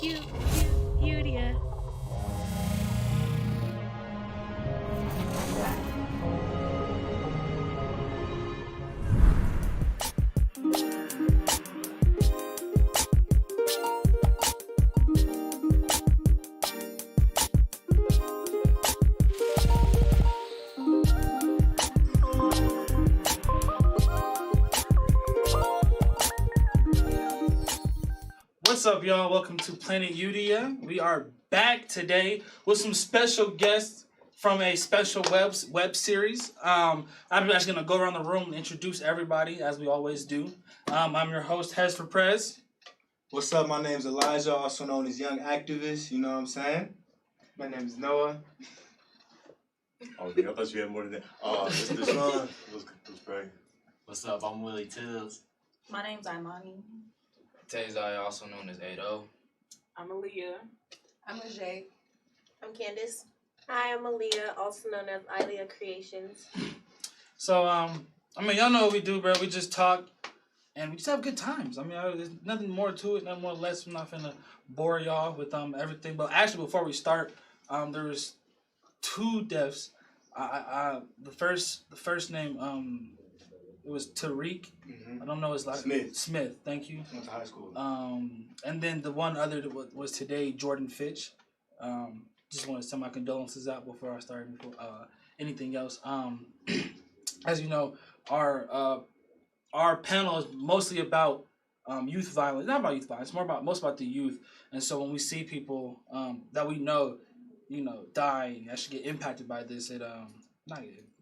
Youdia. What's up, y'all? Welcome to Planet Youdia. We are back today with some special guests from a special web series. I'm actually going to go around the room and introduce everybody, as we always do. I'm your host, Hez for Prez. What's up? My name's Elijah, also known as Young Activist. You know what I'm saying? My name is Noah. Oh, yeah, I thought you had more than that. This is Sean. What's great? What's up? I'm Willie Tills. My name's Imani. Tazai, also known as 8-0. I'm Aaliyah. I'm Ajay. I'm Candace. Hi, I'm Aaliyah, also known as Ilea Creations. So, y'all know what we do, bro. We just talk and we just have good times. There's nothing more to it, nothing more or less. I'm not finna bore y'all with everything. But actually, before we start, there was two deaths. The first name, it was Tariq. Mm-hmm. I don't know his last name. Smith. Thank you. Went to high school. And then the one other that was today, Jordan Fitch. Just want to send my condolences out before I start anything else. As you know, our panel is mostly about youth violence. Not about youth violence. It's most about the youth. And so when we see people that we know, die and actually get impacted by this,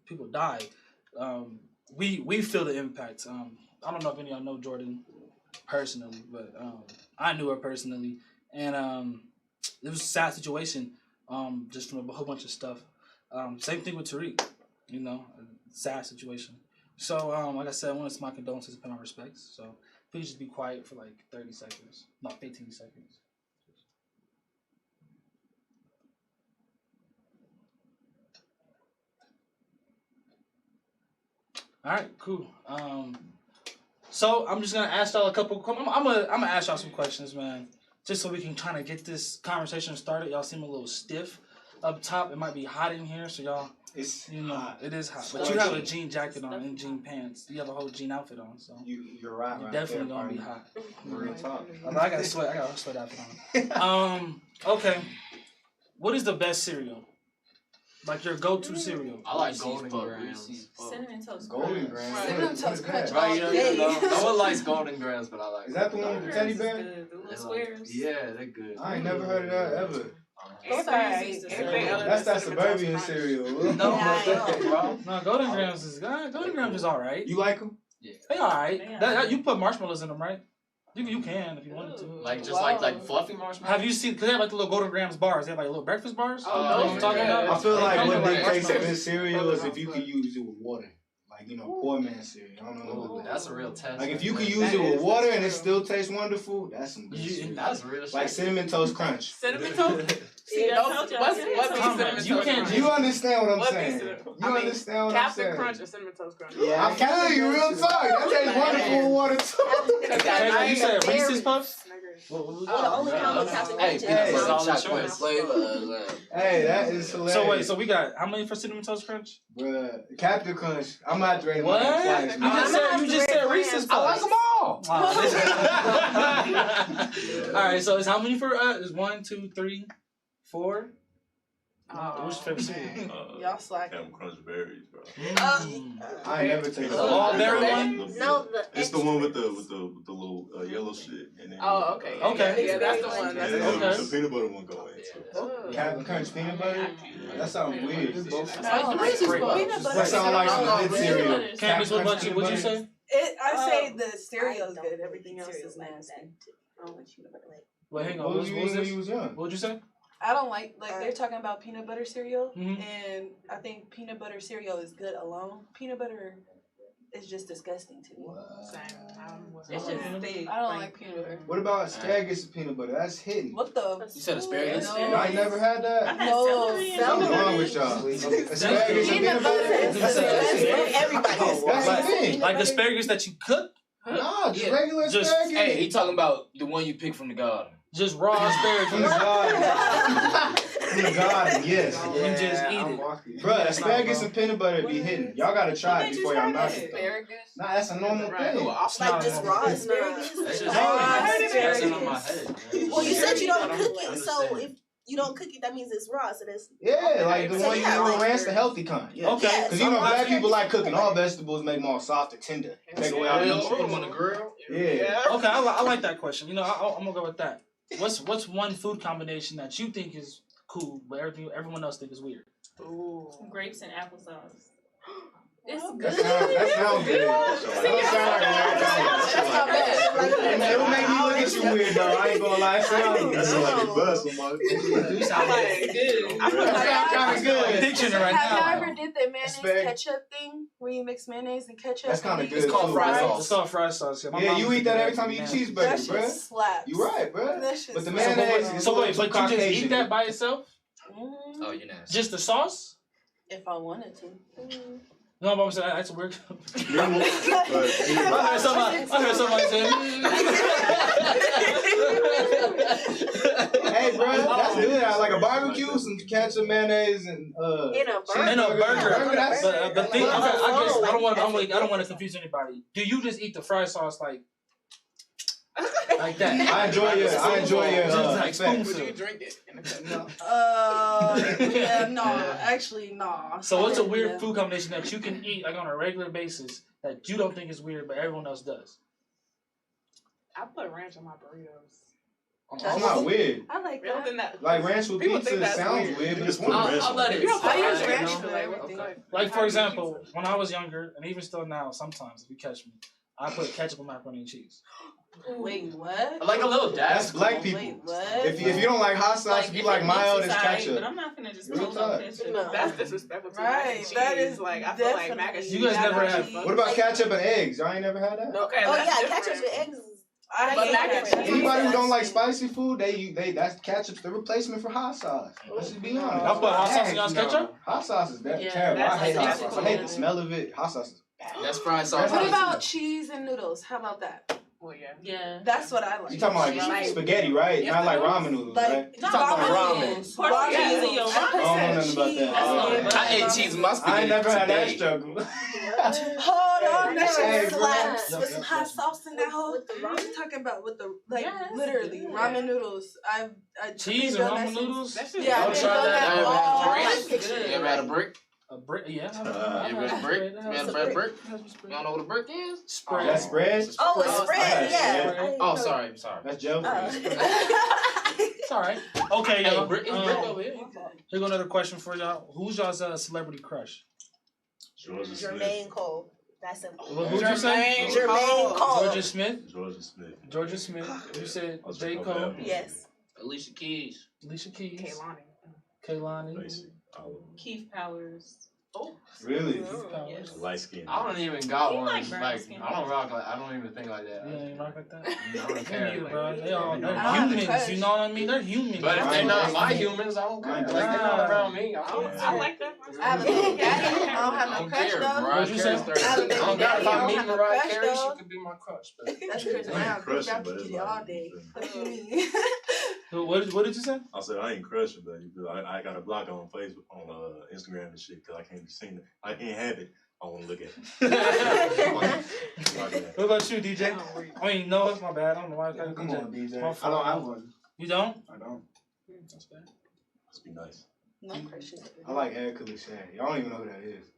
people die. We feel the impact. I don't know if any of y'all know Jordan personally, but I knew her personally, and it was a sad situation, just from a whole bunch of stuff. Same thing with Tariq, sad situation. So, like I said, I want to send my condolences and pay my respects. So, please just be quiet for like 30 seconds, not 15 seconds. All right, cool. So I'm just gonna ask y'all a couple. I'm gonna ask y'all some questions, man, just so we can kind of get this conversation started. Y'all seem a little stiff up top. It might be hot in here, so y'all. It's hot. It is hot, but you have a jean jacket on and jean pants. You have a whole jean outfit on, so you're right. You're definitely gonna be hot. Real talk. I got a sweat outfit on. Okay. What is the best cereal? Like your go-to cereal? I like Golden Grams. Cinnamon Toast Crunch. Golden Grams. Cinnamon Toast Crunch. Right, no one likes Golden Grams, but I like. Is that the one with the teddy bear? The little squares. Yeah, they're good. I ain't never heard of that ever. That's that suburban cereal. No, Golden Grams is all right. You like them? Yeah. They all right. You put marshmallows in them, right? You can if you wanted to. Like just like fluffy marshmallows. Have you seen? Cause they have like the little Golden Grams bars. They have like little breakfast bars. I'm talking about. I feel like what dictates a good cereal is if you can use it with water. Like, poor man cereal. I don't know. That's a real test. Like, if you can use it with water and it still tastes wonderful, that's some good cereal. That's real shit. Like Cinnamon Toast Crunch. Cinnamon Toast? See, what piece Cinnamon Toast Crunch? You understand what I'm What saying. piece of it? You understand what I'm saying. Captain Crunch or Cinnamon Toast Crunch? Yeah, I'm telling you, real talk. That tastes wonderful with water, too. Hey, you said Reese's Puffs? The only comment Captain Crunch Hey, is solid choice. Hey, that is hilarious. So we got how many for Cinnamon Toast Crunch? Bruh, Captain Crunch. I'm not rate What? twice. You just said Reese's Puffs. I like them all. All right, so it's how many for is 1, 2, 3, 4? What's your favorite cereal? Y'all slack. Captain Crunch berries, bro. I ain't never tasted All berry one? No, it's the one with the little yellow shit. And then, Oh, okay. Okay. Yeah, that's the one. And then the peanut butter one go in. Captain Crunch peanut butter? That sounds weird. Peanut butter. That sounds like some good cereal. Candace, what about you? What'd you say? I say the cereal is good. Everything else is nasty. I don't like peanut butter. Wait, hang on. What What was you was eating when this? you was young? What'd you say? I don't like they're talking about peanut butter cereal, Mhm. and I think peanut butter cereal is good alone. Peanut butter is just disgusting to me. It's just big. I don't like peanut butter. What about asparagus and peanut butter? That's hidden. What the? You said asparagus? No. I ain't never had that. No. Something wrong with y'all. Asparagus and peanut butter? That's That's the thing. Like asparagus that you cook? Nah, just regular Just, asparagus. Hey, he talking about the one you pick from the garden. Just raw From the asparagus. garden. From the garden, yes. You just eat it. Bruh, asparagus and peanut butter be hitting. Y'all gotta try it before y'all knock it. Asparagus. Nah, that's a normal Right. thing. It's Like not just normal. raw asparagus? That's just Raw passing on my asparagus. head. Well, you said you don't cook I it, so understand. if you don't cook it, that means it's raw. So that's Yeah, like the So one you yeah, never like- ranch, the healthy kind. Yeah. Okay. Yeah, Cause so you know raw black people like asparagus. cooking all vegetables, make them all soft and tender. Take away all the Put nutrients. them on the grill. Yeah. Okay, I like that question. You know, I'm gonna go with that. What's one food combination that you think is cool, but everyone else think is weird? Ooh. Grapes and applesauce. It's That good. sounds good. That sound like That's not bad. it would make me look at you weird though. I ain't gonna lie. It sounds That sounds like you bust somebody. You sound like good. That sound kinda I'm good. picturing it right Have y'all now. ever did the mayonnaise Asparagus. ketchup thing where you mix mayonnaise and ketchup? That's kinda and you good, just too. fry it? It's called fried sauce. My Yeah, mom you used eat to that do every time you eat nasty. cheeseburger, That shit bruh. slaps. You right, bruh. That shit But the slaps. mayonnaise is So a wait, little but too you just eat Caucasian. that by itself? Oh, you're nasty. Just the sauce? If I wanted to. No, but I'm saying that's weird. I But heard somebody say. Hey, bro, that's good. I like a barbecue, some ketchup, mayonnaise, and In a burger. In a burger. That's But the thing, I guess I don't want Like, to confuse anybody. Do you just eat the fried sauce like that? I enjoy your Just like effect. spoonful. drink it? Yeah, no, actually, no. So what's a Yeah. weird food combination that you can eat like on a regular basis that you don't think is weird but everyone else does? I put ranch on my burritos. It's not weird. I like People that. think that. Like ranch with People pizza think that's sounds weird. weird, but Niggas it's put weird. ranch I'll on let it. it. You don't put I use ranch ranch on for it. everything. Like for example, when I was younger, and even still now, sometimes if you catch me, I put ketchup on macaroni and cheese. Wait, what? Like a little That's dab. black people. Wait, what? If you don't like hot sauce, if you like mild, it's But ketchup. I'm not gonna just Real put on talk. ketchup. No. That's disrespectful to mac Right, and cheese. that is like I feel like mac and cheese. You guys never mac and had- cheese. What about ketchup and eggs? Y'all ain't never had that? Okay, Oh that's yeah, different. ketchup with eggs. I But hate mac and ketchup. cheese- Anybody who don't like spicy food, they that's ketchup's the replacement for hot sauce. Let's just be honest. Y'all put hot sauce in Heck y'all's no. ketchup? Hot sauce is that Yeah, terrible. I that's hate hot like sauce. I hate the smell of it. Hot sauce is That's fried sauce. What about cheese and noodles? How about that? Well, yeah. Yeah. That's what I like. You talking about like Like- spaghetti, right? Yes, Not like noodles. ramen noodles, Like, right? You talking about ramen. Pork Ramen. cheese in your I I don't know nothing about cheese. that. I ate cheese in my I spaghetti ain't never had that today. struggle. Hold on, that Hey, shit bro. slaps Yep, with some yep, hot yep. sauce in that whole. With the What you talking about with the like Yes, literally yeah. ramen noodles? I Cheese and ramen noodles? That shit Yeah, Don't I've try done that. that I all. haven't It's You good. ever had a brick? A brick? Yeah. You ever had a brick? You ever had a brick? You don't know what a brick is? Spread. That's bread? Oh, it's Oh, spread. yeah. Yeah. I didn't Oh, know. sorry. That's Joe. It's alright. Okay, Hey, y'all. brick is brick over here. Here go another question for y'all. Who's y'all's celebrity crush? Georgia Smith. Jermaine Cole. That's a Who'd you say? Jermaine Cole. Georgia Smith? Georgia Smith. Georgia Smith. You said I'll J. check Cole. on that. Yes. Alicia Keys. Alicia Keys. Kaylani. Kaylani. Basically, all of them. Keith Powers. Really? Yes. Light skin. I don't even got He one. like brown Like skin. I don't rock like I don't even think like that. You ain't rock like that? I don't Me care. neither, Like, bro. They're I don't have a humans, crush. you know what I mean? They're humans. but if bro. they're not my humans, I don't care. Like they're not around me. I don't I care. like that. I have a baby daddy. I don't I have no don't crush care. though. Mariah What'd you Carey's say? 36. I have a I don't baby care if daddy. I I don't meet have no Mariah crush Carey, she though. could be my crush. But That's Chris I Brown. ain't Chris crushing, Brown but can it's get it all like. day. What do you mean? What did you say? I said I ain't crushing, but I got a block on Facebook, on Instagram and shit, because I can't be seen. I can't have it. I want to look at it. What about you, DJ? I mean, no, it's my bad. I don't know why I got Come on, DJ. My I fault. don't have one. You don't? I don't. That's bad. Must be nice. No crushes. I like Erica Lachey. Y'all don't even know who that is.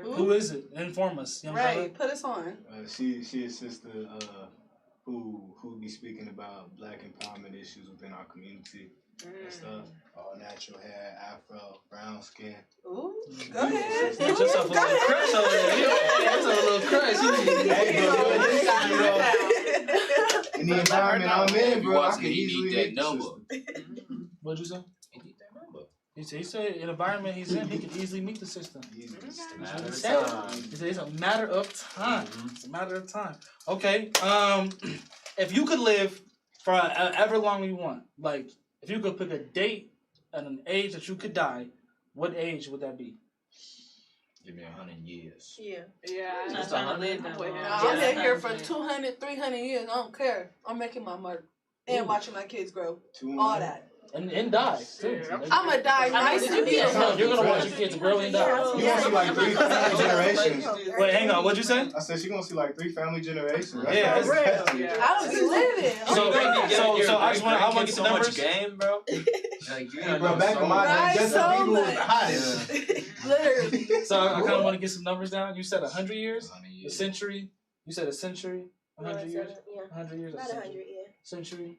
Who is it? Inform us, young fella. Right, put us on. She is sister who be speaking about black empowerment issues within our community and stuff. All natural hair, afro, brown skin. Ooh, go ahead. Get yourself a little crush over there. Get yourself a little crush. Hey, bro, in the environment I'm in, If you bro, I watch could me, you easily need make that the number. system. What'd you say? You need that number. He said in the environment he's in, he can easily meet the system. Easily. matter He of said it. time. He said it's a matter of time. Mhm. It's a matter of time. Okay. If you could live for however long you want, like if you could pick a date and an age that you could die, what age would that be? Give me 100 years. Yeah. Yeah. I'm not trying to live that long. I'm here for 200, 300 years. I don't care. I'm making my mark. and watching my kids grow. 200. All that. And die too. I'ma die nice and beautiful. You're gonna watch your kids grow and die. You gonna see like 3 family generations. Wait, hang on. What'd you say? I said she gonna see like 3 family generations. Yeah, That's that's real. I don't be living. So I just want to get some numbers. Game, bro. Like, you Hey, bro, back in my day, Justin Bieber was the hottest. Literally. So I kind of want to get some numbers down. You said 100 years, a century. You said a century, 100 years, 100 years, About 100, yeah. Century,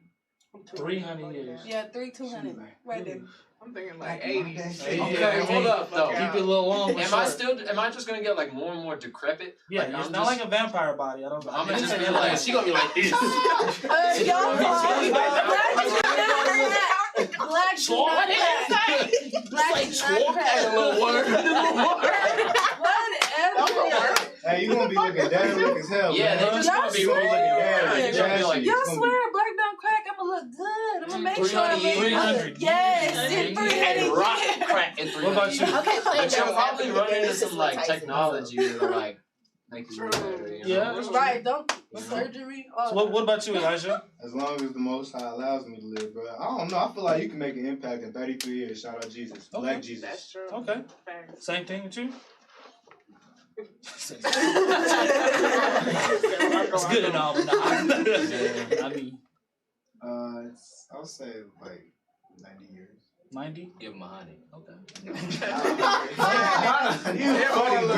300 years. Yeah, 200. Right there. I'm thinking like 80. Okay, hold up though. Keep it a little long. Am I just gonna get like more and more decrepit? Yeah, like, it's not like a vampire body. I don't. I'm gonna just be like, she gonna be like this. Black do not crack. Black do not crack. Hey, you gonna be looking derelict as hell. Yeah, man. they just gonna be looking derelict. Y'all swear black don't crack, I'ma look good. I'ma make sure I'm 300. Yes, in 300. And rock crack in 300. What about you? Okay, But you'll probably run into some like technology that'll like make you look better. You know? Yeah. Right, don't surgery. So what about you, Elijah? As long as the Most High allows me to live, bro. I don't know. I feel like you can make an impact in 33 years. Shout out Jesus. Black Jesus. That's true. Okay. Thanks. Same thing with you. It's good and all, but nah. I mean, I'll say like 90 years. 90. Give him 100. Okay. You funny, bro.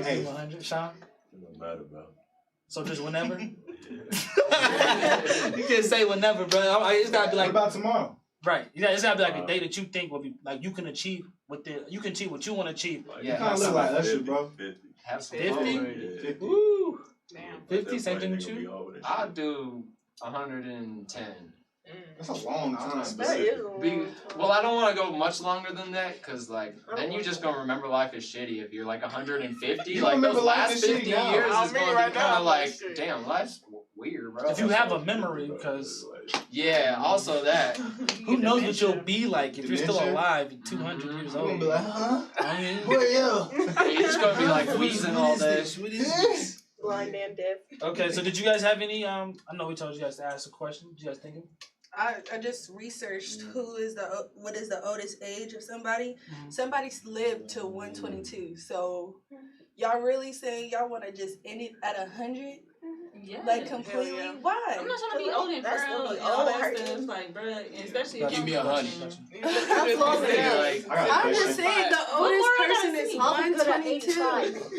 Hey, 100. Sean. It don't matter, bro. So just whenever. You can't say whenever, bro. It's gotta be like. What about tomorrow? Right. Yeah, it's gotta be like a day that you think will be like you can achieve you can achieve what you want to achieve. Like, You kind of look like Usher, bro. 50. Have some 50? fun. 50. Woo. Damn. 50. Same thing with you. I'll do 110. That's a long time. That is a long Well, I don't want to go much longer than that, cause like then you just gonna remember life is shitty. If you're like 150, You like remember those life last is shitty 50 now. years I is mean, gonna right be kind now, of like, shit. damn, life's weird, bro. If you have a memory, because Yeah, also that. who knows what you'll be like if you're still Dementia? alive at 200 years You're old. gonna be like, huh? I mean, Where you? You're just gonna be like wheezing all day. What is this? blind man deaf. Okay, so did you guys have any? I know we told you guys to ask a question. Did you guys think of? I just researched what is the oldest age of somebody. Somebody's lived to 122. So y'all really saying y'all want to just end it at 100? Yeah. Like completely? Yeah. Why? I'm not trying to be old and That's frail gonna be and all that old. stuff, like, bruh, and especially Gotcha. if Give me I'm 100. I'm flowing it out. Like, I got a I'm question. just saying the What oldest more I gotta person is see? I'll be good at 122.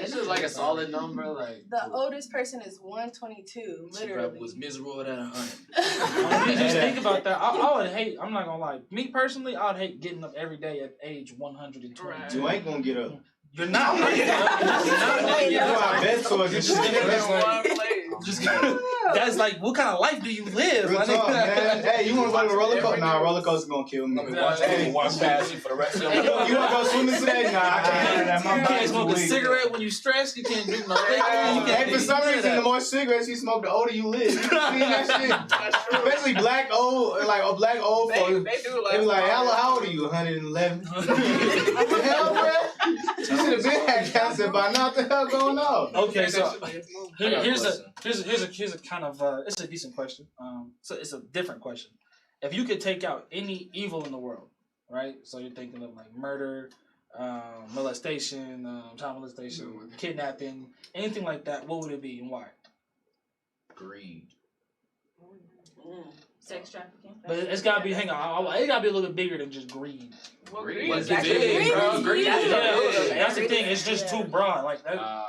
it's just like a solid number, like. The oldest person is 122, She probably literally. was miserable at 100. When you just think about that, I would hate. I'm not gonna lie. Me personally, I'd hate getting up every day at age 122. You ain't gonna get up. You're not. You know I bet towards You're this just shit. gonna just that's like, what kind of life do you live? Real my talk, nigga? man. Hey, you wanna go to a roller coaster? Nah, roller coaster gonna kill me. Watch past you for the rest of your You life. wanna go swimming today? Nah, I can't handle that. My You can't body's smoke a weak. cigarette when you stressed. You can't drink no liquor. You Hey, can't for do some none of reason, that. the more cigarettes you smoke, the older you live. You seen that shit? Especially black old, like a black old folks. They do They be like, how old are you? 111. What the hell, bro? You should have been had cancer by now. What the hell going on? Okay, so here's question. a kind of it's a decent question. So it's a different question. If you could take out any evil in the world, right? So you're thinking of like murder, molestation, child molestation, kidnapping, anything like that. What would it be and why? Greed. sex trafficking. But it's gotta be. Hang on, it gotta be a little bit bigger than just greed. Greed What's is the big, big, bro. Greed is Yeah, big. that's the thing. It's just too broad. Like that, Uh,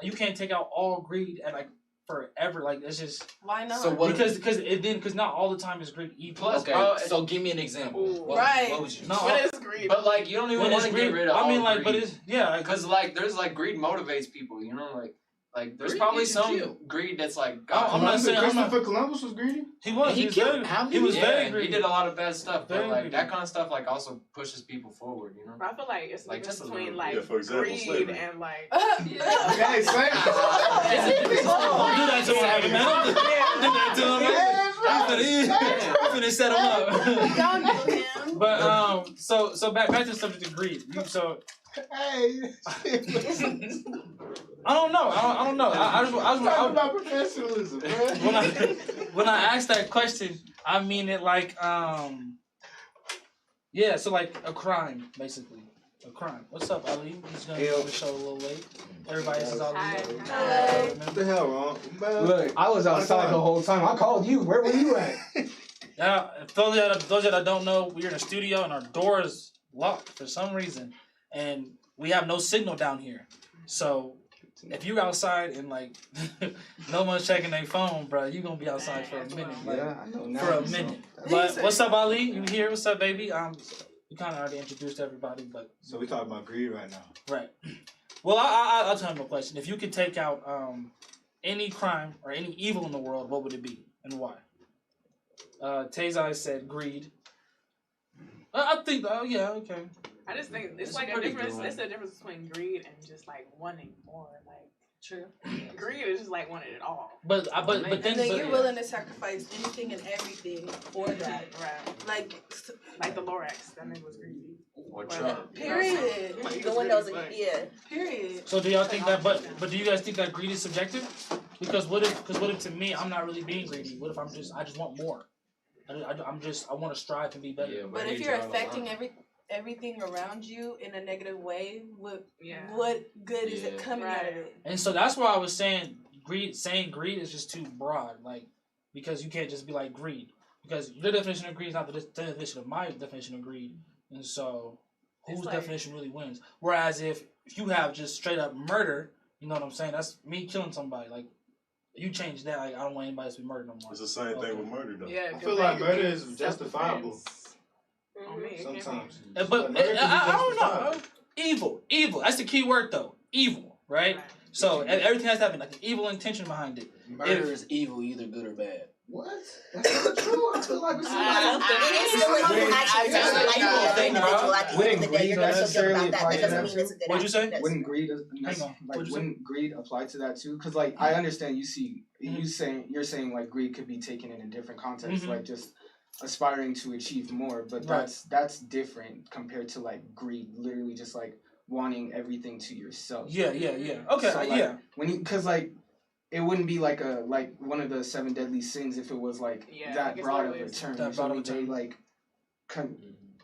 you can't take out all greed and like forever. Like it's just Why not? So what? because not all the time is greed evil. Plus, Okay, bro, so give me an example. What, Right. What would you? No, What is greed? but like you don't even when want it's to get greed, rid of. I mean, all like, but greed. it's yeah, Because like there's like greed motivates people, you know, like there's Greed probably gets you some killed. greed that's like I'm not saying Christopher Columbus was greedy. he was. And he was killed very, how he many? was very he greedy. did a lot of bad stuff, but Very like greedy. that kind of stuff like also pushes people forward, you know. I feel like it's Like, like just a between little- like Yeah, for example, greed slavery. and like Okay, same. Don't do that to him, man. Don't do that to him, man. I'm finna set him up. Don't do him. But so back to the subject of greed. Hey, I don't know. I don't know. I talking about professionalism, bro. when I when I ask that question, I mean it like yeah, so like a crime, basically. A crime. What's up, Ali? He's gonna be on the show a little late. Everybody says Ali. What the hell, wrong? Look, I was outside the whole time. I called you. Where were you at? Now, those that don't know, we're in a studio and our door is locked for some reason, and we have no signal down here. So if you're outside and like no one's checking their phone, bro, you gonna be outside for a minute. Like, Yeah, I know now. for a minute. But what's up, Ali? You here? What's up, baby? We kind of already introduced everybody, but So we talking about greed right now. right. Well, I'll tell him a question. If you could take out any crime or any evil in the world, what would it be and why? Tazai said greed. I think, yeah, okay. I just think it's It's like a pretty difference. good. It's a difference between greed and just like wanting more. Like True. greed is just like wanting it all. But then, And then you're but, willing to sacrifice anything and everything for that. Right. Like the Lorax. That nigga was greedy. Or truck. period. The one that was yeah. Period. so do y'all think that? But do you guys think that greed is subjective? Because what if to me I'm not really being greedy? What if I just want more? I want to strive to be better. Yeah, But where if you you're draw the line? affecting everything around you in a negative way, what Yeah. good is it Yeah. coming out of it? And so that's why I was saying saying greed is just too broad, like because you can't just be like greed. Because your definition of greed is not the definition of my definition of greed. And so whose definition really wins? Whereas if you have just straight up murder, you know what I'm saying? That's me killing somebody. Like you change that, like I don't want anybody else to be murdered no more. It's the same thing with murder, though. Yeah. I feel like murder is justifiable On me, it can't be. sometimes. But Murder can be I don't know. justifiable. Evil. That's the key word though. Evil, right? So everything has to have like an evil intention behind it. Murder is evil, either good or bad. What? That's not true. I feel like it's Wouldn't greed necessarily apply to that? What'd you say? Wouldn't greed Hang on. What'd you say? wouldn't greed apply to that too? Because like I understand you're saying like greed could be taken in a different context, Mhm. like just aspiring to achieve more, but that's different compared to like greed, literally just like wanting everything to yourself. Yeah. Okay, So, like, yeah. because like it wouldn't be like one of the 7 deadly sins if it was like that broad of a term. That broad of a Usually they term.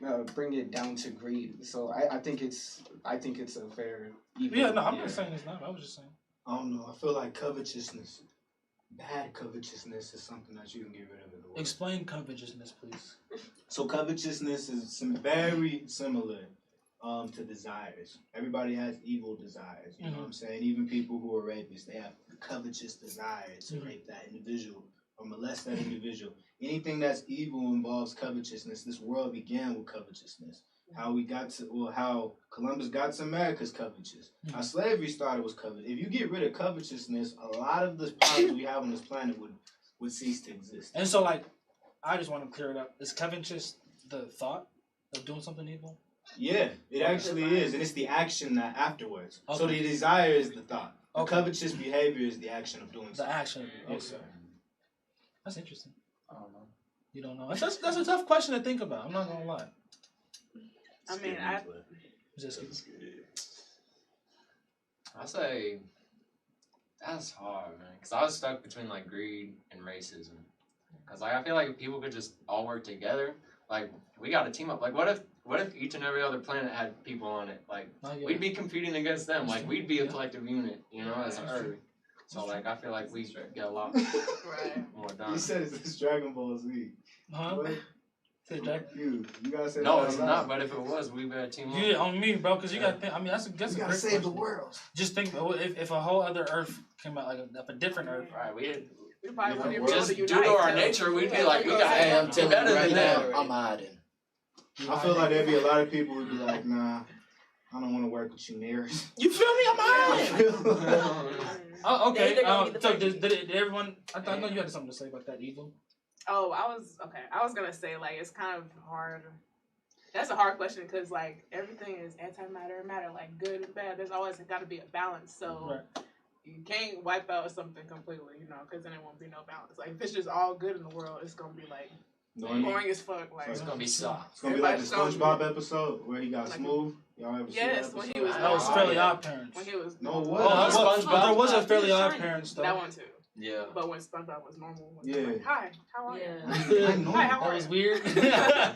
like bring it down to greed. So I think it's a fair. Evil. Yeah, no, I'm not saying it's not. I was just saying. I don't know. I feel like covetousness, bad covetousness, is something that you can get rid of in the world. Explain covetousness, please. So covetousness is very similar to desires. Everybody has evil desires. You know what I'm saying? Even people who are rapists, they have covetous desire to rape that individual or molest that individual. Anything that's evil involves covetousness. This world began with covetousness. How Columbus got to America is covetous. How slavery started was covetous. If you get rid of covetousness, a lot of the problems we have on this planet would cease to exist. And so, like, I just want to clear it up. Is covetous the thought of doing something evil? Yeah, it actually is, and it's the action that afterwards. Okay. So the desire is the thought. The Okay. covetous behavior is the action of doing The something. action. Yes, sir. That's interesting. I don't know. You don't know? That's a tough question to think about. I'm not gonna lie. I mean, I say that's hard, man. Cause I was stuck between like greed and racism. Cause like I feel like if people could just all work together, like we got to team up. Like what if each and every other planet had people on it? Like we'd be competing against them. Like we'd be a collective unit, you know, as an Earth. So like I feel like we get a lot more done. You said it's Dragon Ball Z. Huh? What? You gotta say No, that it's out loud. not. But if it was, we better team up. Yeah, on me, bro. Because you got to think. I mean, that's a You great gotta save the question. world. Just think if a whole other Earth came out, like a different Earth. Right, we probably wouldn't even be able just to due unite. to our too. nature, we'd be like, we got Hey, I'm telling better you right than now, them. I'm hiding. I feel like there'd be a lot of people who'd be like, nah, I don't want to work with you niggas. You feel me? I'm hiding. Oh, okay. They're gonna be the So first. did everyone? I know you had something to say about that evil. Oh, I was gonna say like it's kind of hard. That's a hard question because like everything is antimatter and matter, like good and bad. There's always got to be a balance. So you can't wipe out something completely, you know, because then it won't be no balance. Like if it's just all good in the world, it's gonna be like boring as fuck. Like It's gonna be soft. It's gonna be like the SpongeBob episode where he got smooth. Y'all ever see that Yes, when he episode? was That was Fairly Odd Parents. when he was No, what? Oh, SpongeBob. there was a Fairly Odd Parents though. that one too. Yeah. But when SpongeBob was normal, when Yeah. like, hi, how are you? Yeah. Hi, how That are was you? weird. Hi,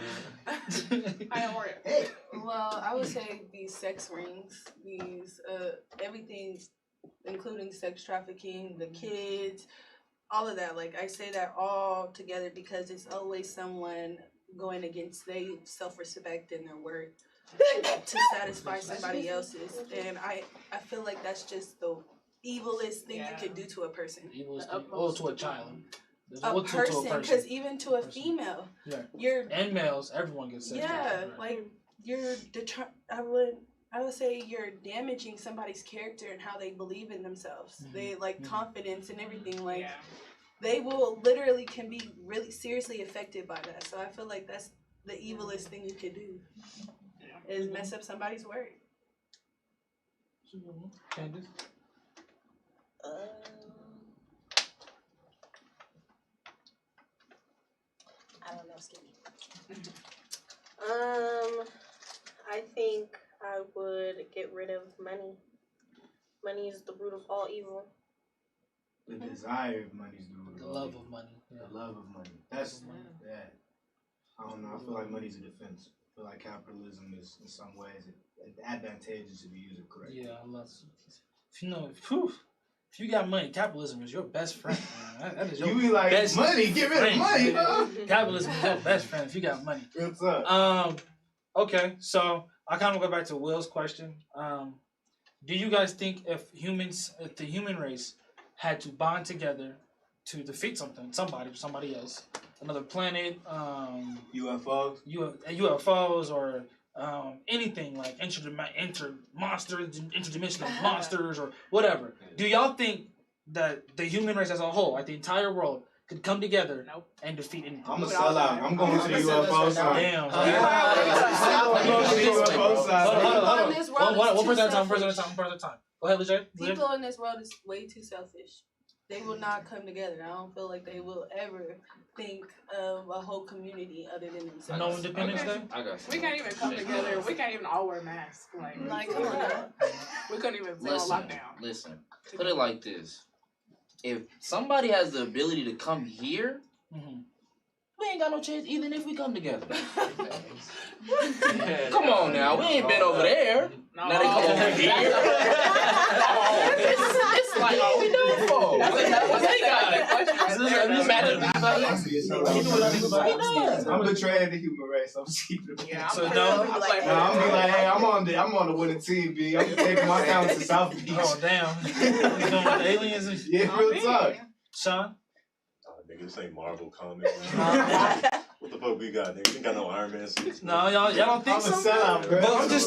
how are you? Hey. Well, I would say these sex rings, these everything, including sex trafficking, the kids, all of that. Like I say that all together because it's always someone going against their self-respect and their worth to satisfy somebody else's, and I feel like that's just the evilest thing you could do to a person. To a child. A person, because even to a female, you're and males, everyone gets sex. like you're I would say you're damaging somebody's character and how they believe in themselves. They like confidence and everything. Like they will literally can be really seriously affected by that. So I feel like that's the evilest thing you could do is mess up somebody's word. Candace? I don't know, Skippy. I think I would get rid of money. Money is the root of all evil. The desire of money is the root of all love evil. of money. Yeah. The love of money. That's that. I don't know. I feel like money's a defense. I feel like capitalism is, in some ways, advantageous if you use it correctly. Yeah, I love it. If you got money, capitalism is your best friend, man. That is your You be like, best money, get rid of money, huh? Capitalism is your best friend if you got money. What's up? Okay, so I kind of go back to Will's question. Do you guys think if the human race had to bond together to defeat somebody else, another planet, UFOs, or anything like interdimensional monsters or whatever, do y'all think that the human race as a whole, like the entire world, could come together and defeat anything? I'm gonna sell out. I'm going to the UFO side. Damn. I'm going to the UFO side. Hold on. One person at a time. Go ahead, Lejay. People in this world is way too selfish. They will not come together. I don't feel like they will ever think of a whole community other than themselves. No Independence Day? We can't even come together. We can't even all wear masks. Like come on now. We couldn't even say on lockdown. Listen, put it like this. If somebody has the ability to come here, we ain't got no chance even if we come together. Come on now, we ain't been over there. No. Now they come over here. It's like, all we doing for? They got it. I'm betraying the human race. I'm keeping it. Yeah, So I'm be like, hey, I'm on the winning team, B. I'm taking my talent to South Beach. Oh damn! You going with the aliens and shit? Yeah, real talk. Sean? Nigga, this ain't Marvel comics. What the fuck we got, nigga? We ain't got no Iron Man suits. No, y'all don't think so? I'm a sellout, bro.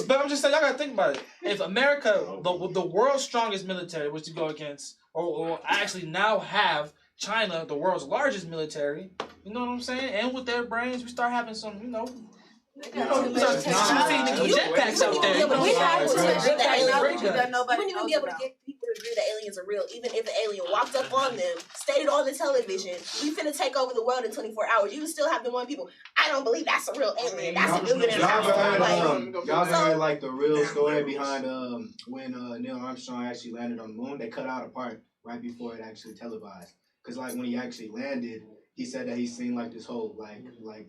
But I'm just saying, y'all gotta think about it. If America, the world's strongest military, was to go against, or actually now have China, the world's largest military, you know what I'm saying? And with their brains, we start having some, we start shooting jetpacks out there. Yeah, but we have to agree that aliens that nobody wouldn't even knows be able to about. get people to agree that aliens are real, even if an alien walked up on them, stated on the television, we finna take over the world in 24 hours. You would still have the one people, I don't believe that's a real alien. That's a billionaire. Y'all ever heard like the real story behind when Neil Armstrong actually landed on the moon? They cut out a part right before it actually televised. Cause like when he actually landed, he said that he's seen like this whole like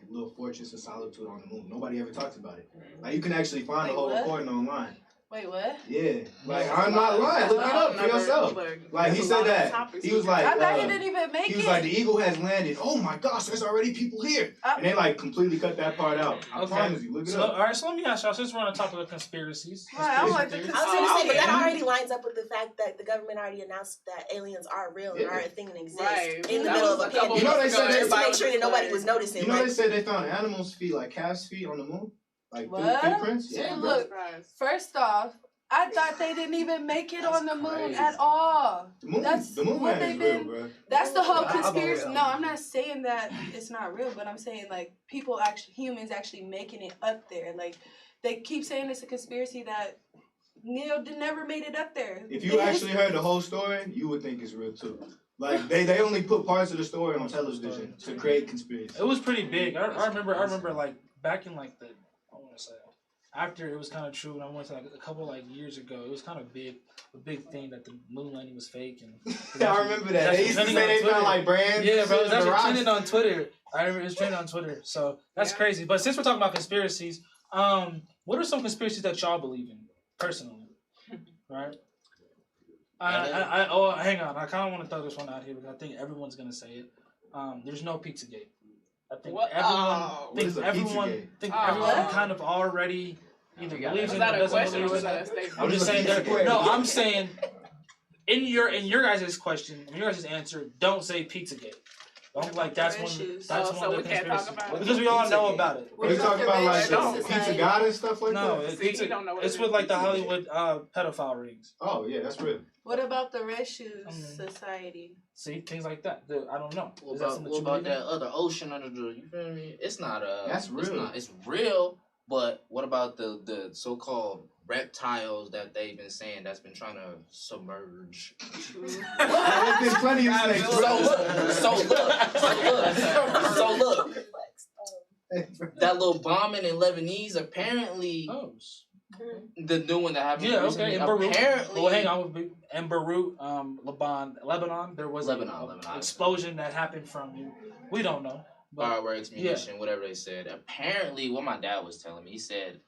little fortress of solitude on the moon. Nobody ever talks about it. Like you can actually find the whole recording online. Wait, what? Yeah, like I'm not lying. Look it up for yourself. Like he said that he was like, I bet he didn't even make it. he was like, the eagle has landed. Oh my gosh, there's already people here, and they like completely cut that part out. I promise you. Look it up. All right, so let me ask y'all. Since we're on the topic of conspiracies, I'm like, I was gonna say, but that already lines up with the fact that the government already announced that aliens are real and are a thing and exist in the middle of a pandemic. You know they said just to make sure that nobody was noticing. You know they said they found animals' feet, like calves' feet, on the moon, like what? footprints. Yeah, look. First off, I thought they didn't even make it on the moon at all. The moon what man they've is real, been. bro. That's the whole conspiracy. No, I'm not saying that it's not real, but I'm saying like humans actually making it up there. Like they keep saying it's a conspiracy that Neil never made it up there. If you actually heard the whole story, you would think it's real too. Like they only put parts of the story on television to create conspiracy. it was pretty big. I remember like back in like the after it was kind of true, and I went to like a couple like years ago, it was kind of a big thing that the moon landing was fake. And I remember that. They used to say they found like brands. Yeah, bro, it was The actually rocks. trending on Twitter. I remember it was trending on Twitter. So that's crazy. But since we're talking about conspiracies, what are some conspiracies that y'all believe in personally? Right? Hang on. I kind of want to throw this one out here because I think everyone's gonna say it. There's no Pizzagate. I think everyone kind of already either believes in it or doesn't believe in it. I'm just saying I'm saying in your guys' question, in your guys' answer, don't say Pizzagate. Don't like that's one of the conspiracies. Because we all know about it. Are you talking about like the Pizza God and stuff like that? No, it's with like the Hollywood pedophile rings. Oh yeah, that's real. What about the Red Shoes Society? See, things like that. I don't know. What about that other ocean under the? You feel me? It's not That's real. It's real, but what about the so-called reptiles that they've been saying that's been trying to submerge? There's plenty of snakes. So look. That little bombing in Lebanese apparently. The new one that happened. Yeah, okay. In Beirut. Apparently, Well, hang on. In Beirut, Lebanon, there was an explosion that happened from. We don't know. Fireworks, munition, whatever they said. Apparently, what my dad was telling me, he said,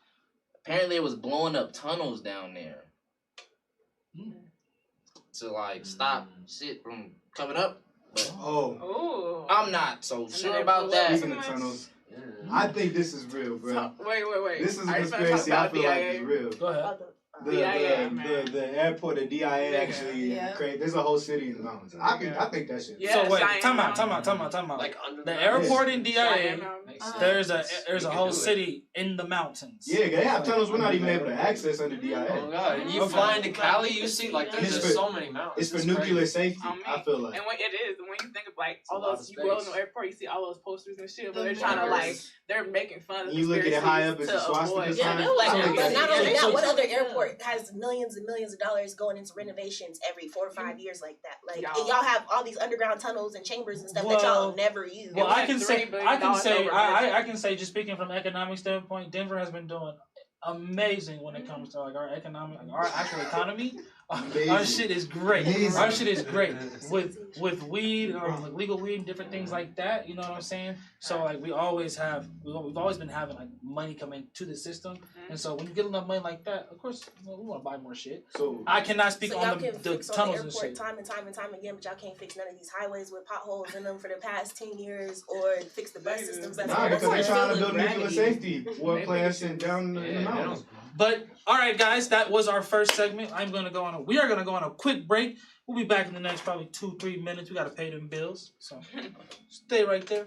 apparently it was blowing up tunnels down there to like stop shit from coming up. But I'm not so sure about that. Speaking of tunnels. I think this is real, bro. Wait. This is a conspiracy I feel like is real. Go ahead. The airport, the DIA actually created. There's a whole city in the mountains. I think that shit. So wait, time out. Like under the airport in DIA, there's a whole city in the mountains. Yeah, they have tunnels we're not even able to access under DIA. Oh god, and you fly into Cali, you see like there's just so many mountains. It's for nuclear safety. I feel like. And when you think of like all those, you go in the airport, you see all those posters and shit, but they're trying to like they're making fun of. You look at it high up, it's a swastika sign. But not only that, what other airport has millions and millions of dollars going into renovations every 4 or 5 years like that? Like y'all have all these underground tunnels and chambers and stuff that y'all never use. Well, I can say, just speaking from an economic standpoint, Denver has been doing amazing when it comes to like our actual economy. Our shit is great. Amazing. Our shit is great with weed, like legal weed and different things like that. You know what I'm saying? So like we've always been having like money coming to the system, and so when you get enough money like that, of course we want to buy more shit. So I cannot speak on the tunnels and shit. Time and time again, but y'all can't fix none of these highways with potholes in them for the past 10 years, or fix the bus systems. Because they're trying to build nuclear safety war plants and down in the mountains. But all right, guys, that was our first segment. We are gonna go on a quick break. We'll be back in the next probably 2-3 minutes. We gotta pay them bills, so stay right there.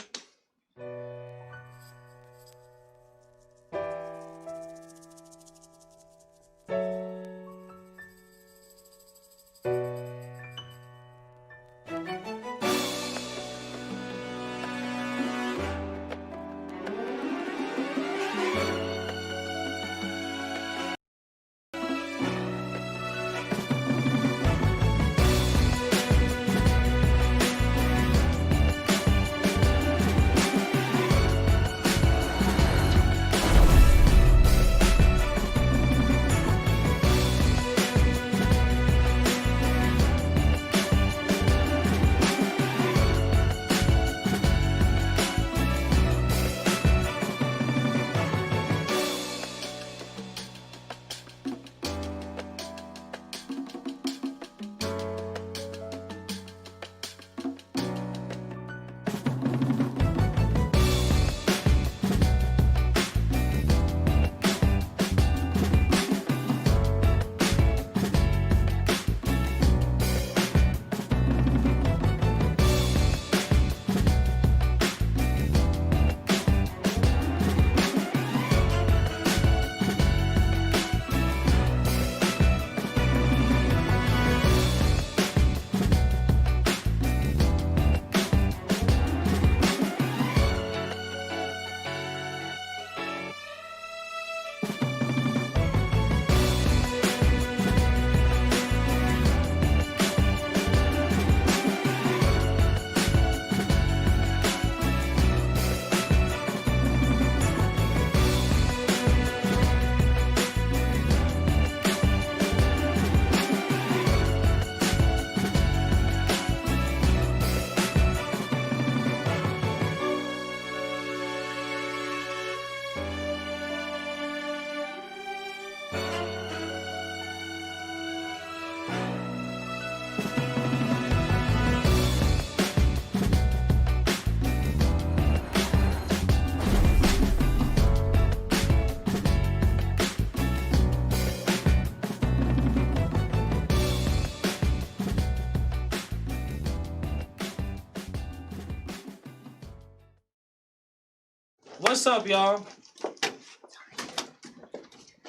What's up, y'all?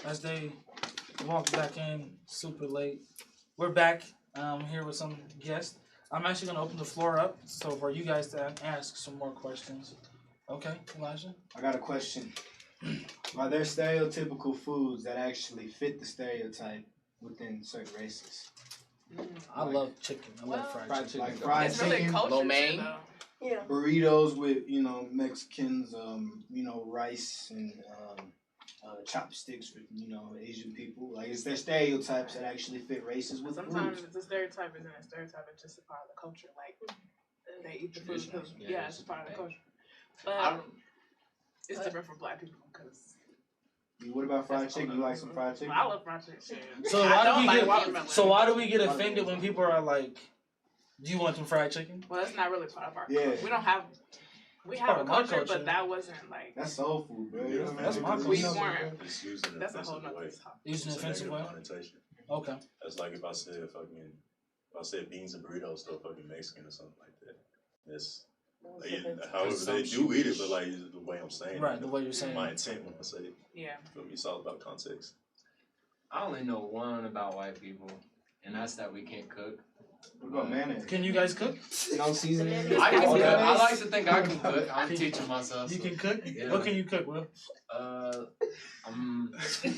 As they walk back in super late, we're back here with some guests. I'm actually gonna open the floor up so for you guys to ask some more questions. Okay, Elijah. I got a question. Are there stereotypical foods that actually fit the stereotype within certain races? I love chicken. I love fried chicken. Like fried It's really chicken, culture lo shit, mein. though. Yeah. burritos with Mexicans, rice and chopsticks with Asian people. Like, is there stereotypes that actually fit races with Sometimes foods? the stereotype isn't a stereotype; it's just a part of the culture. Like they eat the food because it's a part of the culture. But it's different for Black people because. What about fried chicken? You like some fried chicken? I love fried chicken. So why do we get offended when people are like, "Do you want some fried chicken?" Well, that's not really part of our Yeah. culture. We don't have. We have a culture, but that wasn't like. That's soul food, bro. Yeah, that's my We culture. weren't. It's used in an That's a whole offensive nother way. topic. Used in an It's a offensive negative way. connotation. Okay. That's like if I said beans and burritos, still fucking Mexican or something like that. That's however they do eat it, but like the way I'm saying Right, it, the way you're saying my it. intent when I say it. Yeah. Feel me? It's all about context. I only know one about white people, and that's that we can't cook. What about mayonnaise? Can you guys cook? No seasoning. I can cook. I like to think I can cook. I'm teaching myself. You so, can cook? Yeah. What can you cook, Will?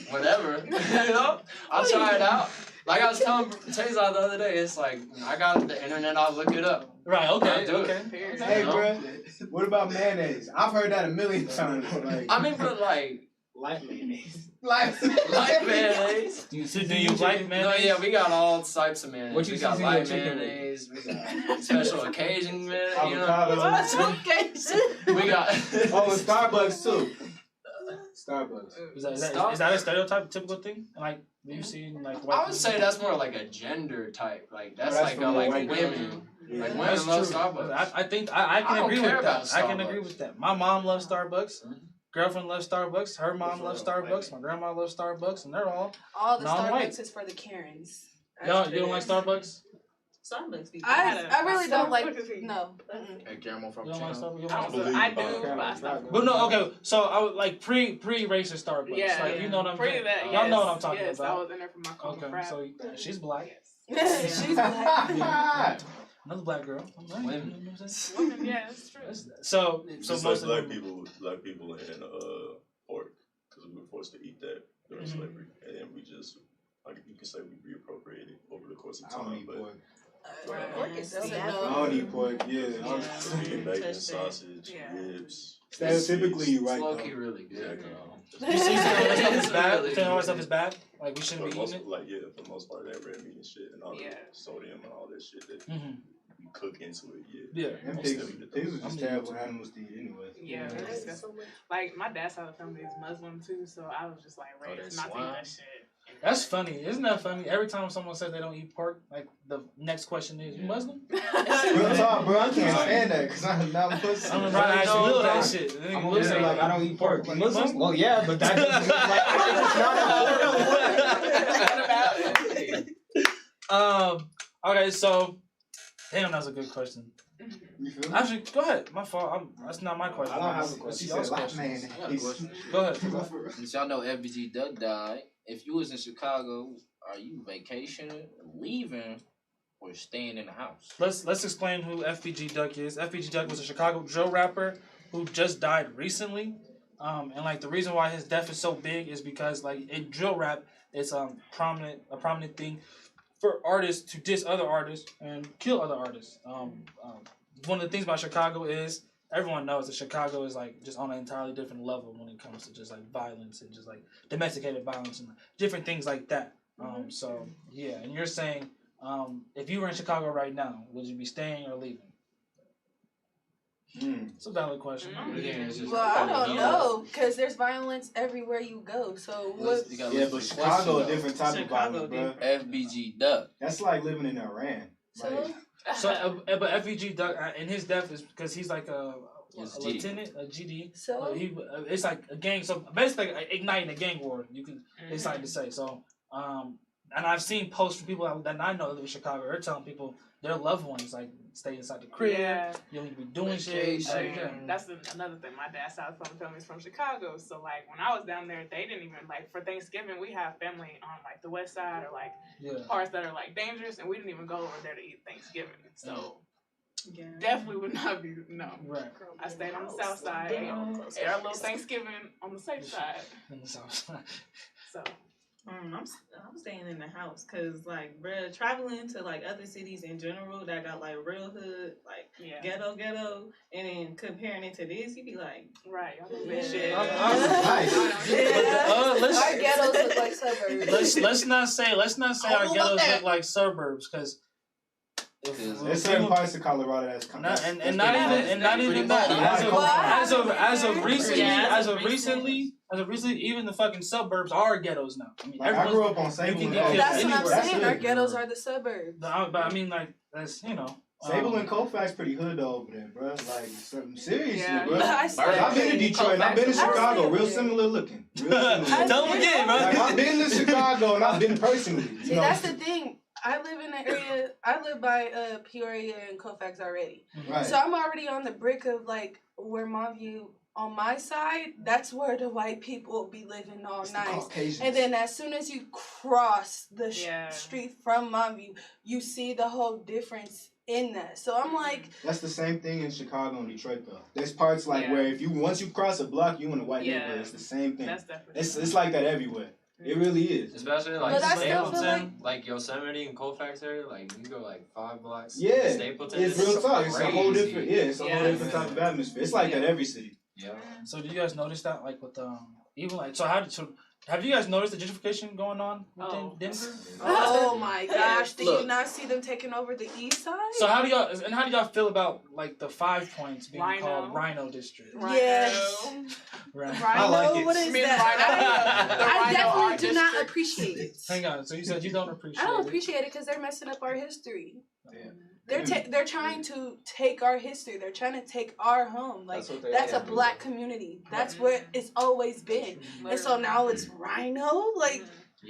Whatever. I'll try it out. Like I was telling Taser the other day, it's like I got the internet. I'll look it up. Right. Okay. I'll do Okay. it. Hey, bro. What about mayonnaise? I've heard that a million times. Like, I mean, but like. Light mayonnaise. Light mayonnaise. Do you like mayonnaise? No, yeah, we got all types of mayonnaise. What you we got season your light chicken with? mayonnaise. We got special occasion mayonnaise. You know, Avocado. we got. Oh, and Starbucks too. Starbucks. Is that a stereotype, typical thing? Like, do you see like white I would say that's more like a gender type. Like that's that's like for like white women. people. Yeah. Like women That's love true. Starbucks. I think I can don't agree care with about that. I can Starbucks. agree with that. My mom loves Starbucks. Girlfriend loves Starbucks. Her mom loves Starbucks. My grandma loves Starbucks, and they're all the non-white. Starbucks is for the Karens. Y'all, you don't like Starbucks? Starbucks be I really don't like. Starbucks. No. Hey, caramel You don't like frappuccino. Starbucks? You I don't don't. like I Starbucks? do, but I stopped. But no, okay. So I would like pre-racist Starbucks. Yeah, like you know what I'm Pre saying. that, Y'all know what yes, I'm talking yes, I about. was in there for my coffee Okay, frat. so she's black. She's black. Another black girl. I'm right. Women. You know what I'm saying? Women, yeah, that's true. So Just most like of black people and pork, because we were forced to eat that during slavery, and then we just, like you can say, we reappropriated over the course of I don't time. eat But pork. Pork is I never. don't eat pork. Yeah. beef, bacon, Touch that. sausage, Yeah. ribs. Stereotypically, you're right. Low Though. key really good. Exactly. you see all that stuff is bad. Really You think all that good. stuff is bad. Like we For shouldn't the be most, eating it. like for the most part, that red meat and shit, and all Yeah. the sodium and all that shit that Mm-hmm. you cook into it. Yeah. And Most pigs, definitely. pigs are just terrible animals to eat anyway. Yeah, That it's is just- so much. like my dad's side of the family is Muslim too, so I was just like raised not to eat that shit. That's funny. Isn't that funny? Every time someone says they don't eat pork, like the next question is, "You Muslim?" Real talk, bro. I can't stand that because I'm not pussy. I'm gonna try to ask Will that shit. I'm gonna say like I don't eat pork. Like, Muslim? Well, yeah, but that doesn't mean like it's not important. Okay, so damn, that's a good question. You feel me? Actually, go ahead. My fault. That's not my question. I don't have a That's question. y'all's She said, question. man, I got a question. Go ahead. Since y'all know FBG Duck died, if you was in Chicago, are you vacationing, leaving, or staying in the house? Let's explain who FBG Duck is. FBG Duck was a Chicago drill rapper who just died recently. And like the reason why his death is so big is because like in drill rap, it's a prominent thing for artists to diss other artists and kill other artists. One of the things about Chicago is everyone knows that Chicago is like just on an entirely different level when it comes to just like violence and just like domesticated violence and different things like that. So yeah, and you're saying if you were in Chicago right now, would you be staying or leaving? It's a valid question. Well, I don't know, because there's violence everywhere you go. So what? Yeah, but Chicago a different type of violence, bro. FBG Duck. That's like living in Iran. So But FBG Duck and his death is because he's like a lieutenant, a GD. So It's like a gang. So basically, like, igniting a gang war. You can decide to say so. And I've seen posts from people that I know that live in Chicago. They're telling people their loved ones like stay inside the crib. Yeah. You don't need to be doing shit. That's another thing. My dad's side of the family is from Chicago, so like when I was down there, they didn't even like for Thanksgiving. We have family on like the west side or like parts that are like dangerous, and we didn't even go over there to eat Thanksgiving. So definitely would not be Right. I stayed on the south side. Ate our little Thanksgiving on the safe side. On the south side. So. I'm staying in the house because like bruh, traveling to like other cities in general that got like real hood like ghetto and then comparing it to this you be like right shit. Our ghettos look like suburbs. Let's not say our ghettos look like suburbs because there's certain parts of Colorado that's coming. Not even that. As of recently, even the fucking suburbs are ghettos now. I mean, like I grew up on Sable. That's what I'm saying. Our ghettos are the suburbs. But I mean, like that's Sable and Colfax pretty hood over there, bro. Like seriously, bro. I've I've been to Detroit and I've been to Chicago. Real similar looking. Tell them again, bro. Like, I've been to Chicago and I've been personally. See, that's the thing. I live in the area. I live by Peoria and Colfax already, right. So I'm already on the brick of like where Montview on my side. That's where the white people be living all nice. And then as soon as you cross the street from Montview, you see the whole difference in that. So I'm like, that's the same thing in Chicago and Detroit though. There's parts like where if once you cross a block, you in a white neighborhood. It's the same thing. That's definitely it's like that everywhere. It really is. Especially like Stapleton, like Yosemite and Colfax area, like you go like 5 blocks. Yeah, Stapleton. It's real talk. It's a whole different. Yeah, it's a whole different type of atmosphere. It's like that every city. Yeah. So do you guys notice that like with even like have you guys noticed the gentrification going on within Denver? Oh my gosh! Did you not see them taking over the east side? So how do y'all feel about like the 5 Points being called Rhino District? Yes. Right. Rhino, I like it. what is that? I definitely do not appreciate it. Hang on. So you said you don't appreciate it? I don't appreciate it because they're messing up our history. Yeah. They're trying to take our history. They're trying to take our home. Like that's a black community. That's where it's always been. And so now it's Rhino. Like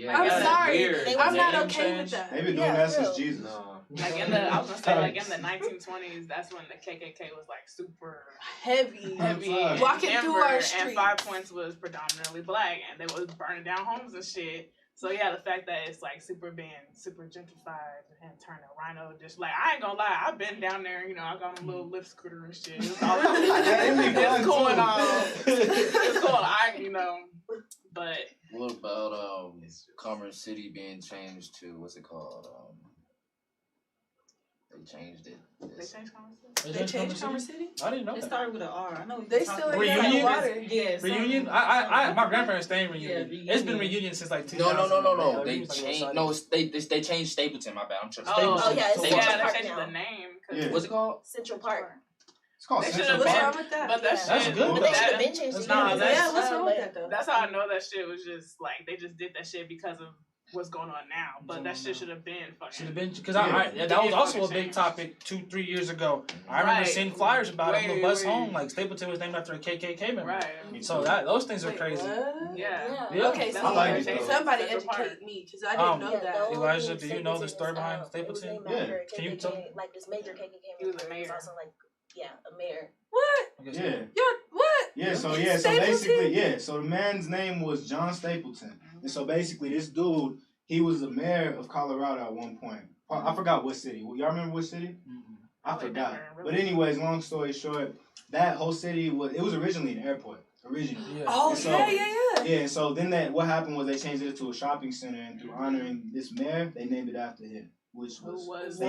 I'm sorry, I'm not okay with that. They've been doing that since Jesus. Like I was gonna say like in the 1920s, that's when the KKK was like super heavy. Walking through our streets. And 5 Points was predominantly black, and they was burning down homes and shit. So yeah, the fact that it's like being super gentrified and turning Rhino just like I ain't gonna lie, I've been down there. You know, I got a little lift scooter and shit. It's all it's going on. It's cool. But what about Commerce City being changed to what's it called? They changed it. They changed Commerce City? They changed Commerce City? I didn't know It that. started with an R. I know they still ain't Reunion? got water. Yeah. Reunion? My grandparents stay in Reunion. It's been Reunion since like 2000. No. They changed. No, they changed Stapleton. My bad. I'm tripping. Oh yeah, Stapleton. they changed the name. Yeah. What's it called? Central Park. It's called Central What's Park. wrong with that? But that's good. But they should have been changed. What's wrong with that though? That's how I know that shit was just like they just did that shit because of what's going on now. But that shit should have been fucking. Should have been because that was also a big topic 2-3 years ago. I remember seeing flyers about it on the bus home. Like Stapleton was named after a KKK member. Right. So those things are crazy. Yeah. Okay, so somebody educate me because I didn't know that. Elijah, do you know the story behind Stapleton? Yeah. Can you tell? Like this major KKK. He was a mayor. Also like a mayor. What? Yeah. What? Yeah. So basically, so the man's name was John Stapleton, and so basically this dude. He was the mayor of Colorado at one point. I forgot what city. Y'all remember what city? I forgot. But anyways, long story short, that whole city was originally an airport. Originally. Yeah. Oh, so, yeah. Yeah, so then what happened was they changed it to a shopping center, and through honoring this mayor, they named it after him, which was he